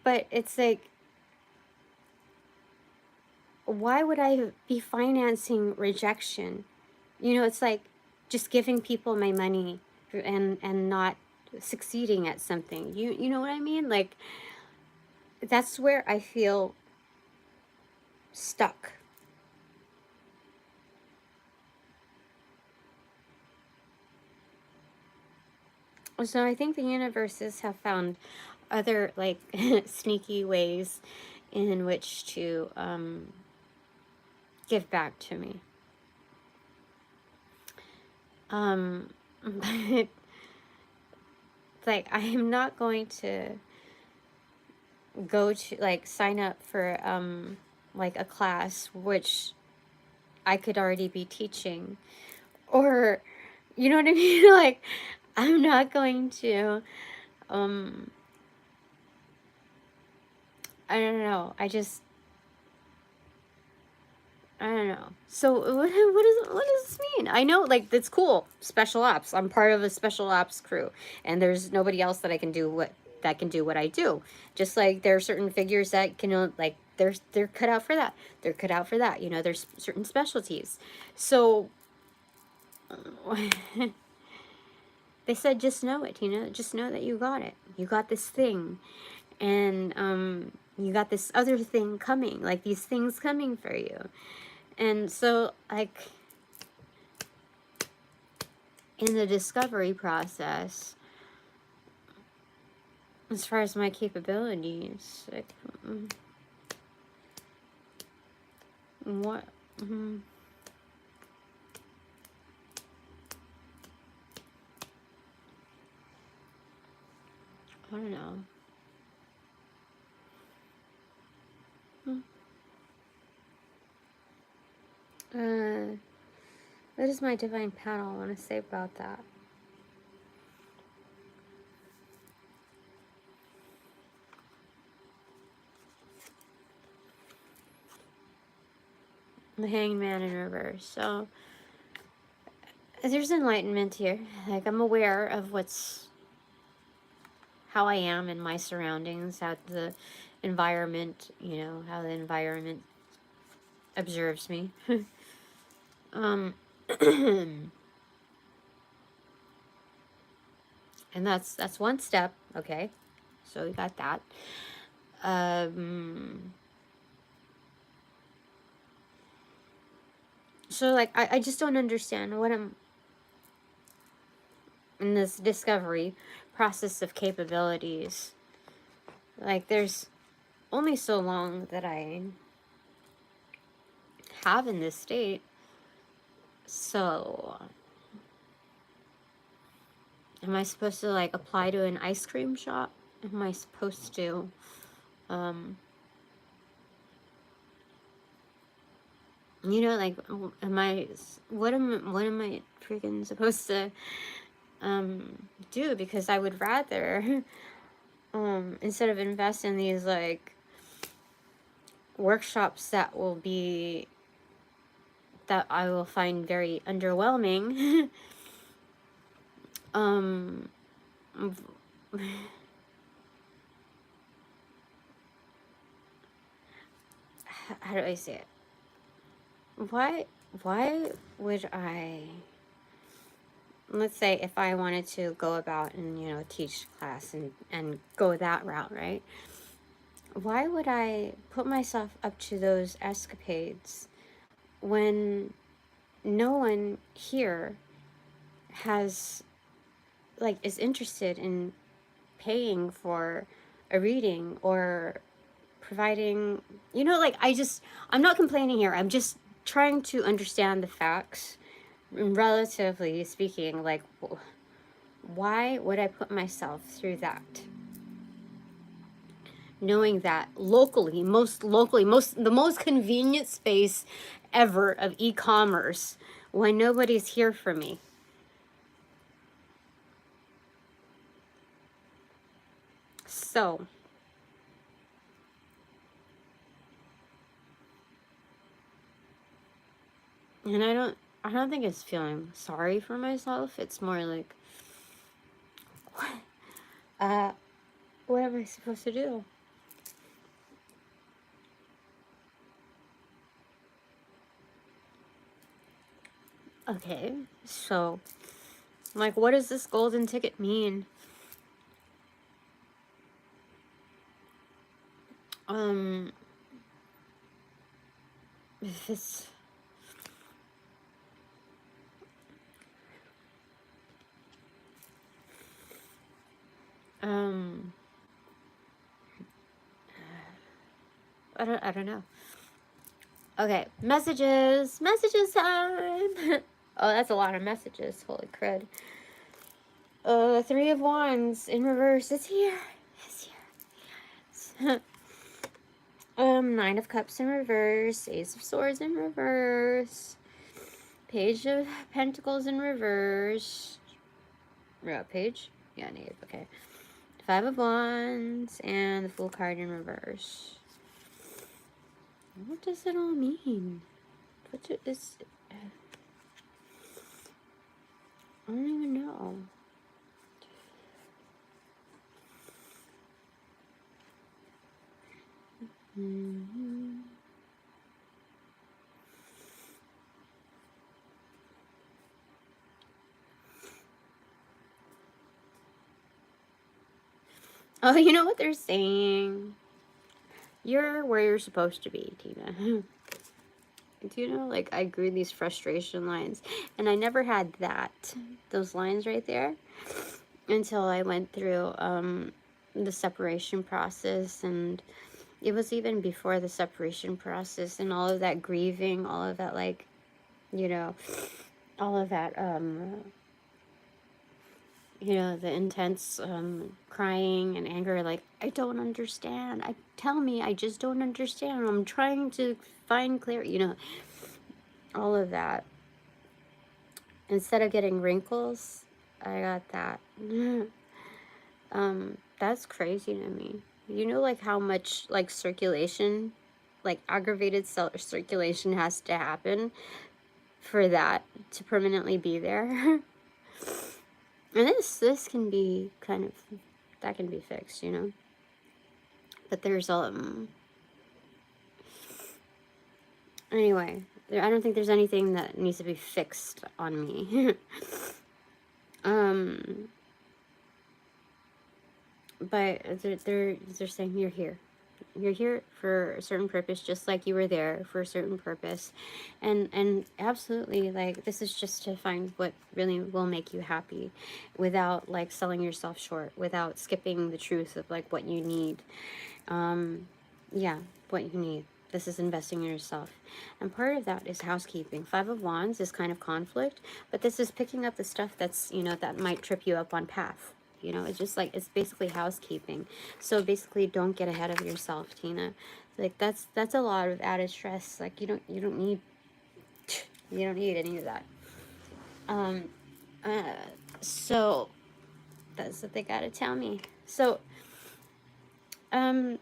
Speaker 1: but it's like, why would I be financing rejection? You know, it's like just giving people my money and not succeeding at something. You know what I mean? Like, that's where I feel stuck. So I think the universes have found other, like, sneaky ways in which to give back to me. But like, I am not going to go to, like, sign up for like a class which I could already be teaching, or, you know what I mean? Like, I'm not going to I don't know. I don't know. So what does this mean? I know, like, it's cool. Special ops. I'm part of a special ops crew, and there's nobody else that can do what I do. Just like there are certain figures that can, like, they're cut out for that. They're cut out for that. You know, there's certain specialties. So they said, just know it. You know, just know that you got it. You got this thing, and you got this other thing coming. Like, these things coming for you. And so, like, in the discovery process, as far as my capabilities, like, what, I don't know. What does my divine panel want to say about that? The Hanged Man in reverse. So there's enlightenment here. Like, I'm aware of how I am in my surroundings, how the environment, you know, how the environment observes me. And that's one step. Okay, so we got that. So, like, I just don't understand what I'm in this discovery process of capabilities. Like, there's only so long that I have in this state. So, am I supposed to, like, apply to an ice cream shop? Am I supposed to, you know, like, what am I freaking supposed to, do? Because I would rather, instead of invest in these, like, workshops that I will find very underwhelming, how do I say it? Why would I, let's say if I wanted to go about and, you know, teach class and go that route, right? Why would I put myself up to those escapades when no one here has like is interested in paying for a reading or providing, you know, like I'm not complaining here. I'm just trying to understand the facts, relatively speaking. Like, why would I put myself through that? Knowing that locally, the most convenient space ever of e-commerce, why nobody's here for me. So, and I don't think it's feeling sorry for myself. It's more like, what am I supposed to do? Okay, so, like, what does this golden ticket mean? If it's, I don't know. Okay, messages time. Oh, that's a lot of messages. Holy crud. Three of Wands in reverse. It's here. It's here. Nine of Cups in reverse. Ace of Swords in reverse. Page of Pentacles in reverse. Page? Yeah, negative. Okay. Five of Wands and the Fool card in reverse. What does it all mean? What is? I don't even know. Oh, you know what they're saying? You're where you're supposed to be, Tina. Do you know, like, I grew these frustration lines, and I never had those lines right there, until I went through the separation process. And it was even before the separation process and all of that grieving, all of that, like, you know, all of that, you know, the intense crying and anger, like, I don't understand. Tell me, I just don't understand. I'm trying to find clarity, you know, all of that. Instead of getting wrinkles, I got that. That's crazy to me. You know, like, how much, like, circulation, like, aggravated circulation has to happen for that to permanently be there. And this can be kind of, that can be fixed, you know. But there's anyway, I don't think there's anything that needs to be fixed on me. But they're saying you're here. You're here for a certain purpose, just like you were there for a certain purpose. And absolutely, like, this is just to find what really will make you happy without, like, selling yourself short, without skipping the truth of, like, what you need. Yeah, what you need. This is investing in yourself. And part of that is housekeeping. Five of Wands is kind of conflict, but this is picking up the stuff that's, you know, that might trip you up on path. You know, it's just like, it's basically housekeeping. So basically, don't get ahead of yourself, Tina. Like, that's a lot of added stress. Like, you don't need any of that. So that's what they gotta tell me. So, my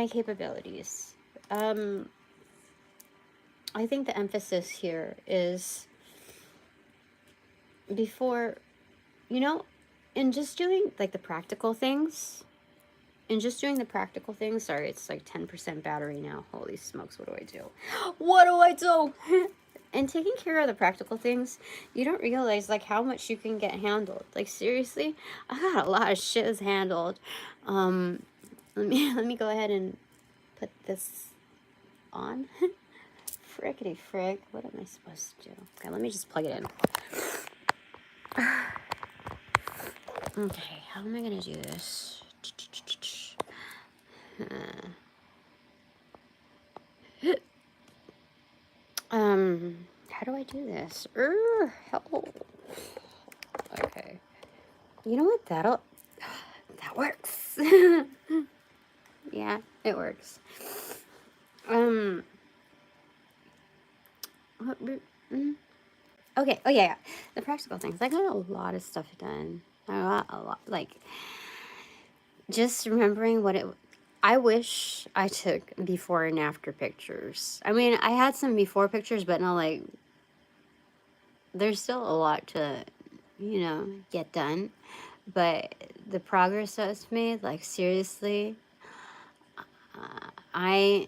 Speaker 1: capabilities. I think the emphasis here is before, you know, in just doing, like, the practical things, sorry, it's like 10% battery now. Holy smokes, what do I do? What do I do? And taking care of the practical things, you don't realize, like, how much you can get handled. Like, seriously, I got a lot of shit handled. Let me go ahead and put this on. Frickety frick, what am I supposed to do? Okay, let me just plug it in. Okay, how am I gonna do this? How do I do this? Help. Okay. You know what? That works. Yeah, it works. Okay. Oh yeah. The practical things. I got a lot of stuff done. I got a lot. Like, just remembering what it. I wish I took before and after pictures. I mean, I had some before pictures, but not like. There's still a lot to, get done. But the progress that's made, like, seriously, if I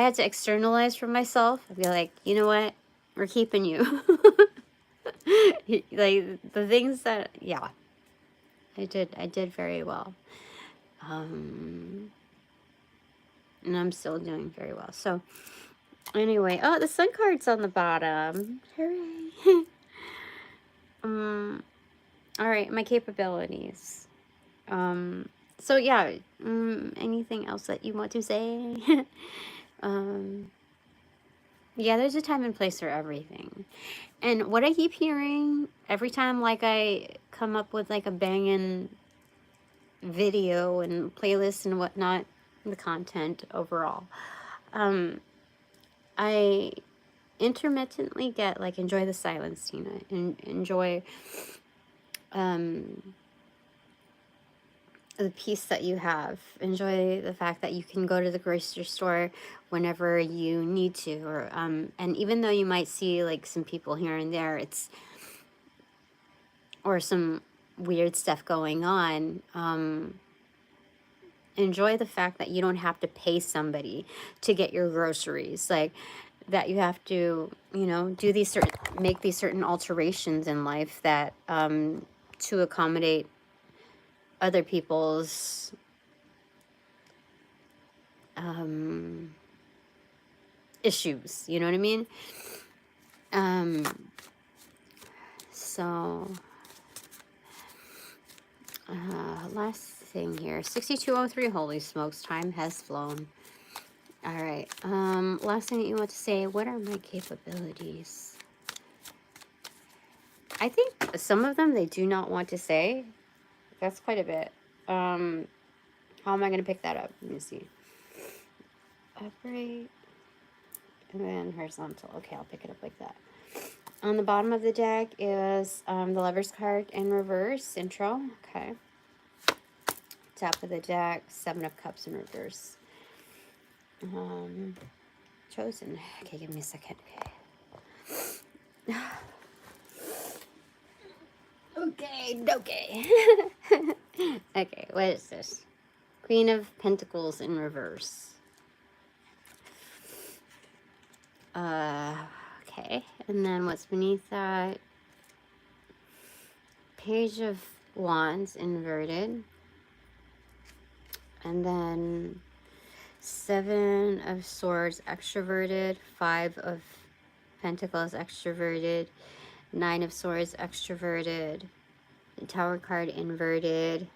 Speaker 1: had to externalize for myself, I'd be like, you know what? We're keeping you. Like, the things that, yeah, I did very well. And I'm still doing very well. So, anyway, oh, the sun card's on the bottom. Hooray. All right, my capabilities. So yeah, anything else that you want to say? Yeah, there's a time and place for everything. And what I keep hearing every time, like, I come up with like a banging video and playlist and whatnot, the content overall, I intermittently get like, enjoy the silence, Tina, and enjoy the peace that you have. Enjoy the fact that you can go to the grocery store whenever you need to, or and even though you might see like some people here and there, or some weird stuff going on, enjoy the fact that you don't have to pay somebody to get your groceries, like that you have to, do make these certain alterations in life that to accommodate other people's issues, you know what I mean? So last thing here, 6203, holy smokes, time has flown. All right, last thing that you want to say, what are my capabilities? I think some of them they do not want to say. That's quite a bit. How am I going to pick that up? Let me see. Upright. And then horizontal. Okay, I'll pick it up like that. On the bottom of the deck is the Lover's card in reverse. Intro. Okay. Top of the deck, 7 of Cups in reverse. Chosen. Okay, give me a second. Okay. Okay, what is this? Queen of Pentacles in reverse. Okay, and then what's beneath that? Page of Wands inverted. And then 7 of Swords extroverted, 5 of Pentacles extroverted, 9 of Swords extroverted, the Tower card inverted,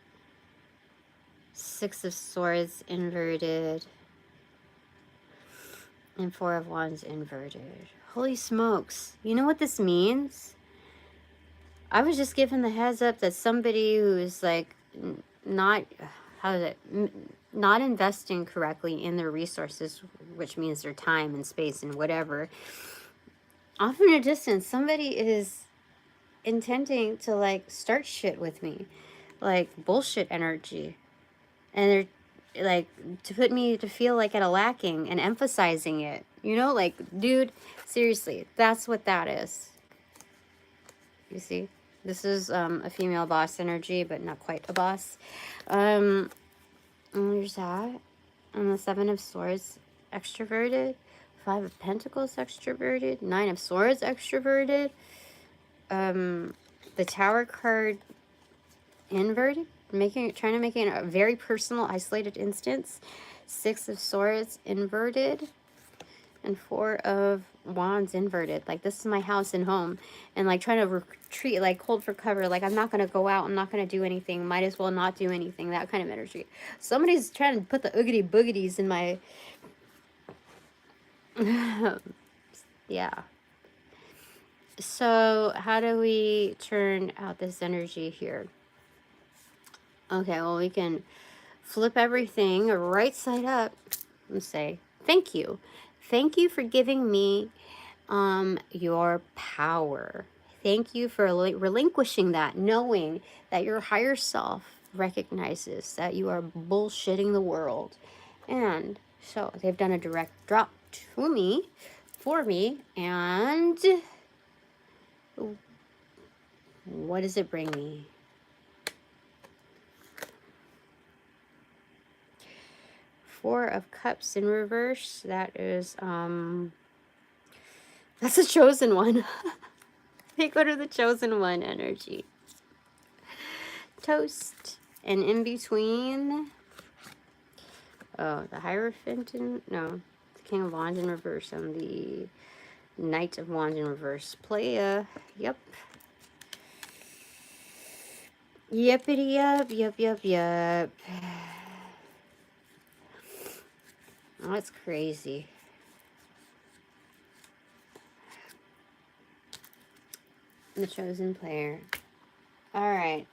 Speaker 1: 6 of Swords inverted, and 4 of Wands inverted. Holy smokes. You know what this means? I was just given the heads up that somebody who's like not investing correctly in their resources, which means their time and space and whatever, off in a distance, somebody is intending to like start shit with me, like bullshit energy, and they're like to feel like at a lacking and emphasizing it, like, dude, seriously, that's what that is. You see, this is a female boss energy, but not quite a boss. And there's that. And the 7 of Swords extroverted, 5 of Pentacles extroverted, 9 of Swords extroverted, the Tower card inverted, trying to make it a very personal, isolated instance, 6 of Swords inverted, and 4 of wands inverted. Like, this is my house and home. And, like, trying to retreat, like, hold for cover. Like, I'm not going to go out. I'm not going to do anything. Might as well not do anything. That kind of energy. Somebody's trying to put the oogity boogities in my... yeah. So, how do we turn out this energy here? Okay, well, we can flip everything right side up and say, thank you. Thank you for giving me your power. Thank you for relinquishing that, knowing that your higher self recognizes that you are bullshitting the world. And so they've done a direct drop to me, for me, and what does it bring me? Four of Cups in reverse. That is, that's a chosen one. They go to the chosen one energy. Toast. And in between, oh, the Hierophant, no, the King of Wands in reverse and the Knight of Wands in reverse. Playa, yep. Yippity yup, yup. Oh, that's crazy. The chosen player. All right.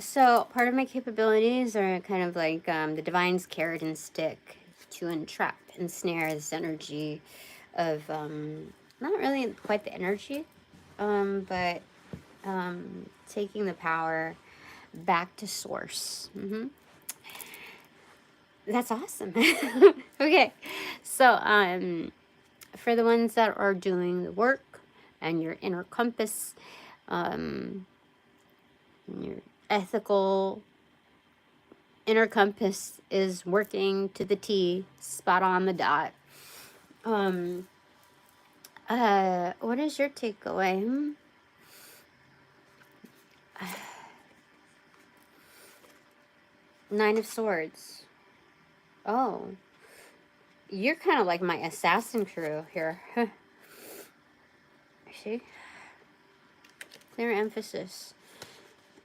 Speaker 1: So part of my capabilities are kind of like the Divine's carrot and stick to entrap, ensnare this energy of not really quite the energy, but taking the power back to source. That's awesome. Okay, so for the ones that are doing the work and your inner compass, your ethical inner compass is working to the T, spot on the dot. What is your takeaway? Nine of Swords. Oh, you're kind of like my assassin crew here. See? Clear emphasis.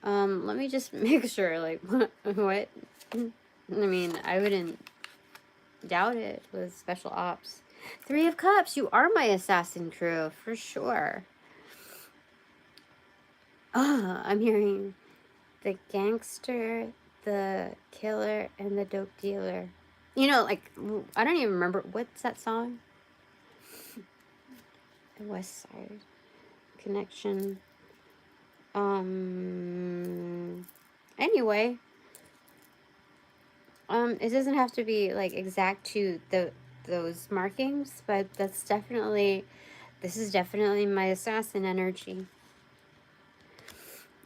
Speaker 1: Let me just make sure, like, what? I mean, I wouldn't doubt it with special ops. Three of Cups, you are my assassin crew, for sure. Oh, I'm hearing the gangster, the killer, and the dope dealer. You know, like, I don't even remember, what's that song? The Westside Connection. Anyway, it doesn't have to be, like, exact to those markings, but that's definitely, this is definitely my assassin energy.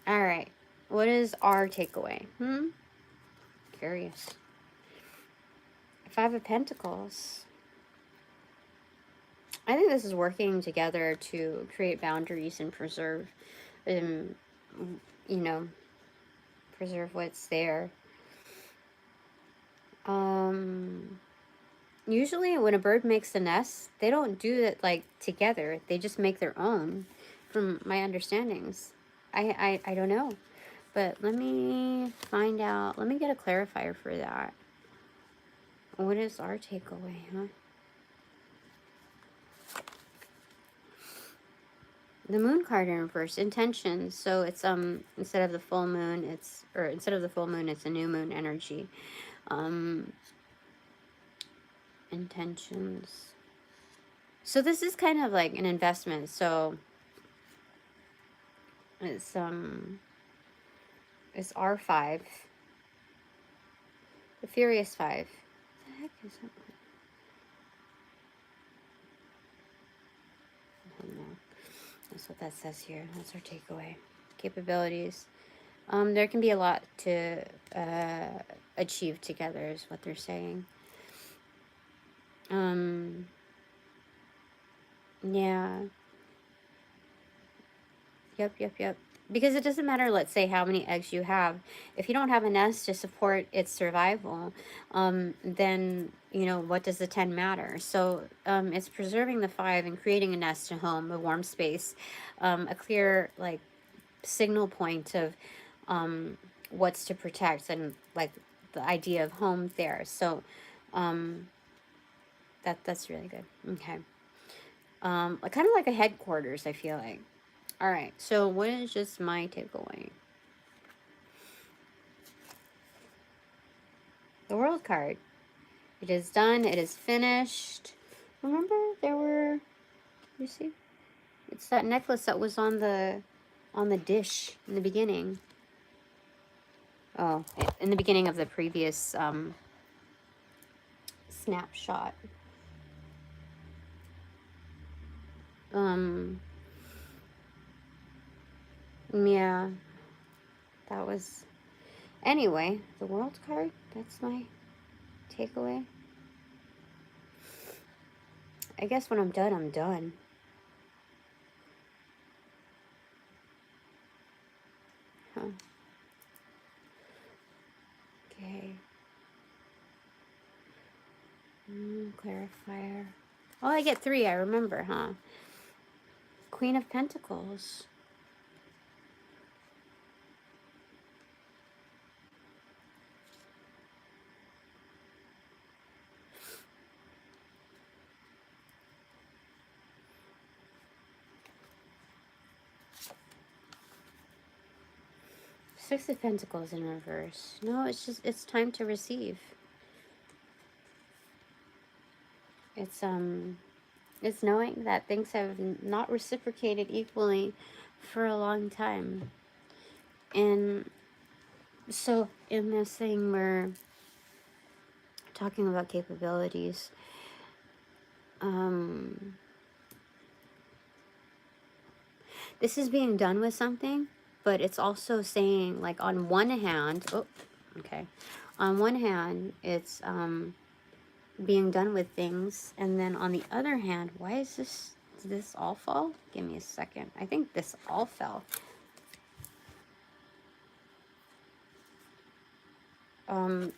Speaker 1: All right, what is our takeaway? Curious. Five of Pentacles. I think this is working together to create boundaries and preserve, you know, preserve what's there. Usually when a bird makes a nest, they don't do it, like, together. They just make their own, from my understandings. I don't know. But let me find out. Let me get a clarifier for that. What is our takeaway, huh? The moon card in reverse, intentions. So it's instead of the full moon, it's a new moon energy. Intentions. So this is kind of like an investment. So it's R5. The Furious 5. What the heck is that? I don't know. That's what that says here. That's our takeaway. Capabilities. There can be a lot to achieve together is what they're saying. Yeah. Yep. because it doesn't matter, let's say, how many eggs you have. If you don't have a nest to support its survival, then, you know, what does the 10 matter? So it's preserving the 5 and creating a nest, a home, a warm space, a clear, like, signal point of what's to protect, and, like, the idea of home there. So that's really good. Okay. Kind of like a headquarters, I feel like. All right, so what is just my takeaway? The world card. It is done. It is finished. Remember, there were, you see, it's that necklace that was on the dish in the beginning. Oh, in the beginning of the previous snapshot. Yeah, that was. Anyway, the world card. That's my takeaway. I guess when I'm done, I'm done. Huh. Okay. Clarifier. Oh, I get 3, I remember, huh? Queen of Pentacles. Six of Pentacles in reverse. No, it's just, it's time to receive. It's knowing that things have not reciprocated equally for a long time. And so in this thing, we're talking about capabilities. This is being done with something, but it's also saying, like, on one hand, oh, okay. On one hand, it's being done with things, and then on the other hand, why is this, did this all fall? Give me a second. I think this all fell.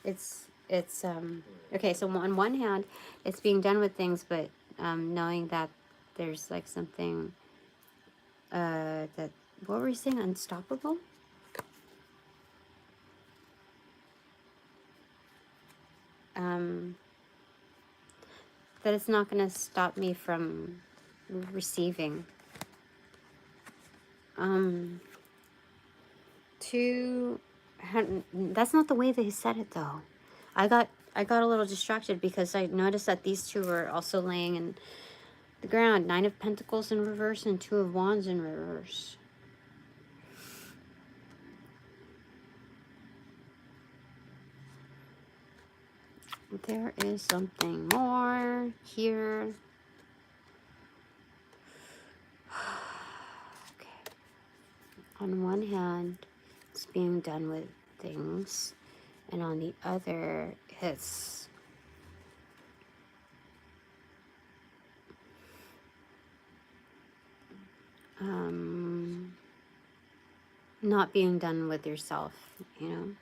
Speaker 1: It's okay, so on one hand, it's being done with things, but knowing that there's, like, something that, what were you saying, unstoppable? That it's not going to stop me from receiving. That's not the way they said it, though. I got a little distracted because I noticed that these two were also laying in the ground. 9 of Pentacles in reverse and 2 of Wands in reverse. There is something more here. Okay. On one hand, it's being done with things, and on the other, it's not being done with yourself, you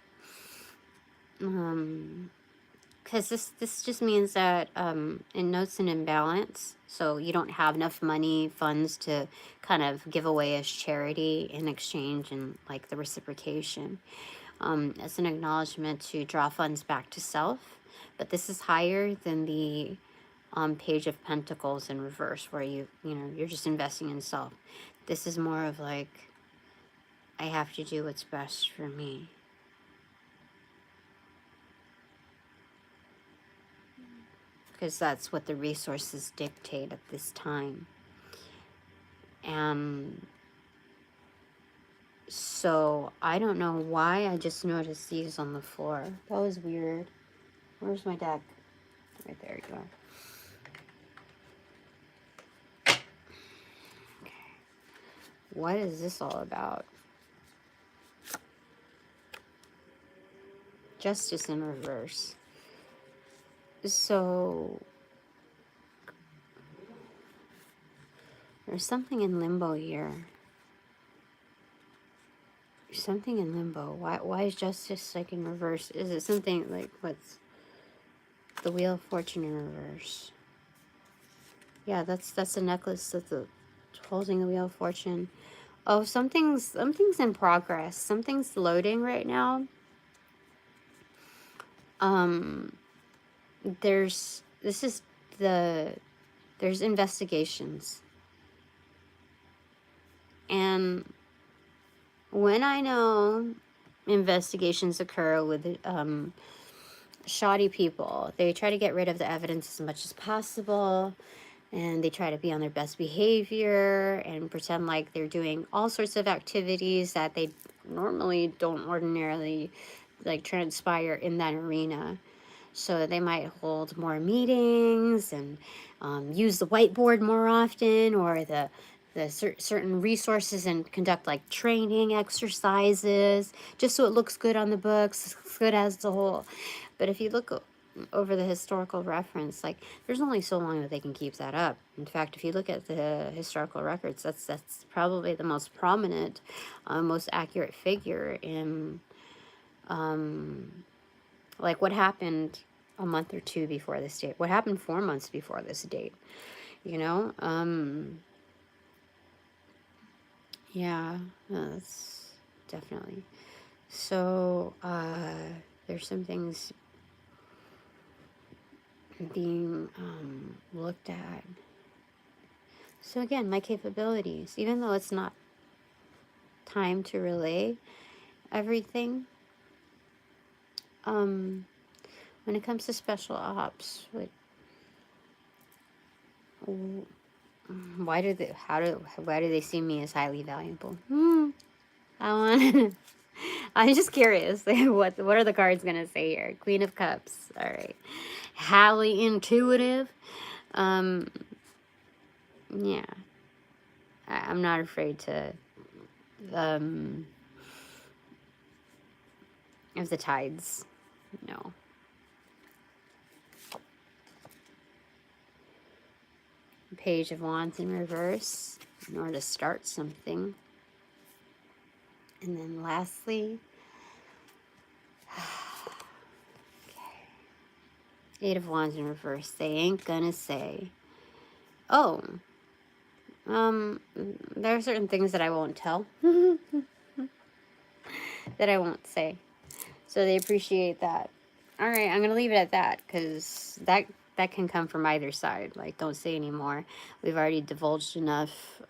Speaker 1: know. Because this just means that in notes and imbalance, so you don't have enough money, funds to kind of give away as charity in exchange and, like, the reciprocation. As an acknowledgement to draw funds back to self. But this is higher than the Page of Pentacles in reverse, where you know, you're just investing in self. This is more of like, I have to do what's best for me. Because that's what the resources dictate at this time. And so I don't know why I just noticed these on the floor. That was weird. Where's my deck? Right there you go. Okay. What is this all about? Justice in reverse. So there's something in limbo here. Something in limbo. Why is justice like in reverse? Is it something like what's the Wheel of Fortune in reverse? Yeah, that's the necklace that's holding the Wheel of Fortune. Oh, something's in progress. Something's loading right now. There's there's investigations. And when I know investigations occur with shoddy people, they try to get rid of the evidence as much as possible, and they try to be on their best behavior and pretend like they're doing all sorts of activities that they normally don't ordinarily like transpire in that arena. So they might hold more meetings and use the whiteboard more often, or the certain resources, and conduct like training exercises just so it looks good on the books, good as a whole. But if you look over the historical reference, like there's only so long that they can keep that up. In fact, if you look at the historical records, that's probably the most prominent, most accurate figure in like what happened a month or two before this date, what happened 4 months before this date, you know. Yeah, no, that's definitely. So there's some things being looked at. So again, my capabilities, even though it's not time to relay everything, when it comes to special ops, why do they see me as highly valuable? I want. I'm just curious. What are the cards gonna say here? Queen of Cups. All right. Highly intuitive. Yeah. I'm not afraid to of the tides. No. Page of Wands in reverse in order to start something. And then lastly, okay. Eight of Wands in reverse. They ain't gonna say. Oh, there are certain things that I won't tell. That I won't say. So they appreciate that. All right, I'm gonna leave it at that, because that can come from either side. Like, don't say anymore. We've already divulged enough.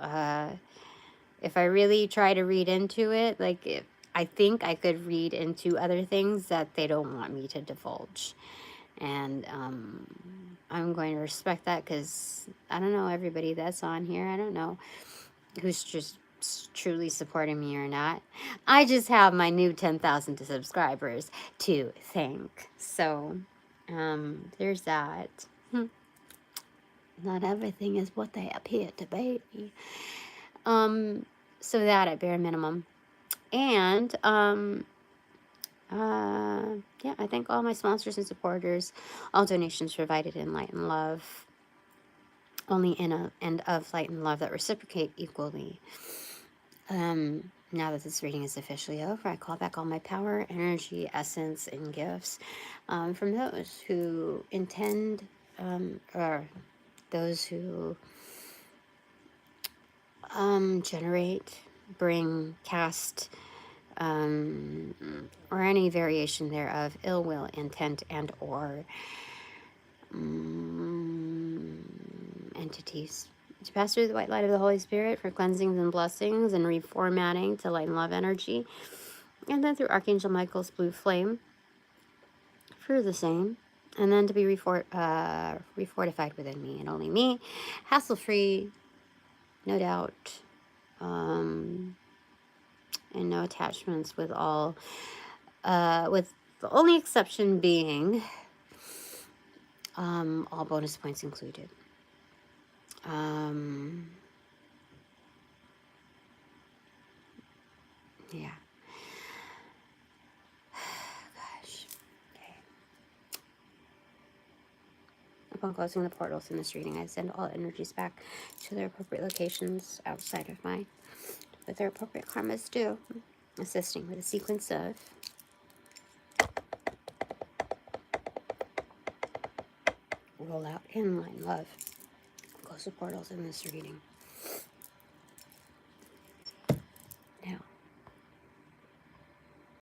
Speaker 1: If I really try to read into it, like, I think I could read into other things that they don't want me to divulge. And I'm going to respect that, because I don't know everybody that's on here. I don't know who's just truly supporting me or not. I just have my new 10,000 subscribers to thank. So there's that. Not everything is what they appear to be. So that at bare minimum. And yeah, I thank all my sponsors and supporters. All donations provided in light and love. Only in and of light and love that reciprocate equally. Now that this reading is officially over, I call back all my power, energy, essence, and gifts from those who intend, or those who generate, bring, cast, or any variation thereof, ill will, intent, and or entities. To pass through the white light of the Holy Spirit for cleansings and blessings and reformatting to light and love energy. And then through Archangel Michael's blue flame for the same. And then to be refortified within me and only me. Hassle-free, no doubt. And no attachments, with all, with the only exception being all bonus points included. Yeah. Gosh. Okay. Upon closing the portals in this reading, I send all energies back to their appropriate locations outside of mine, with their appropriate karmas due. assisting with a sequence of rollout and line love. Close the portals in this reading.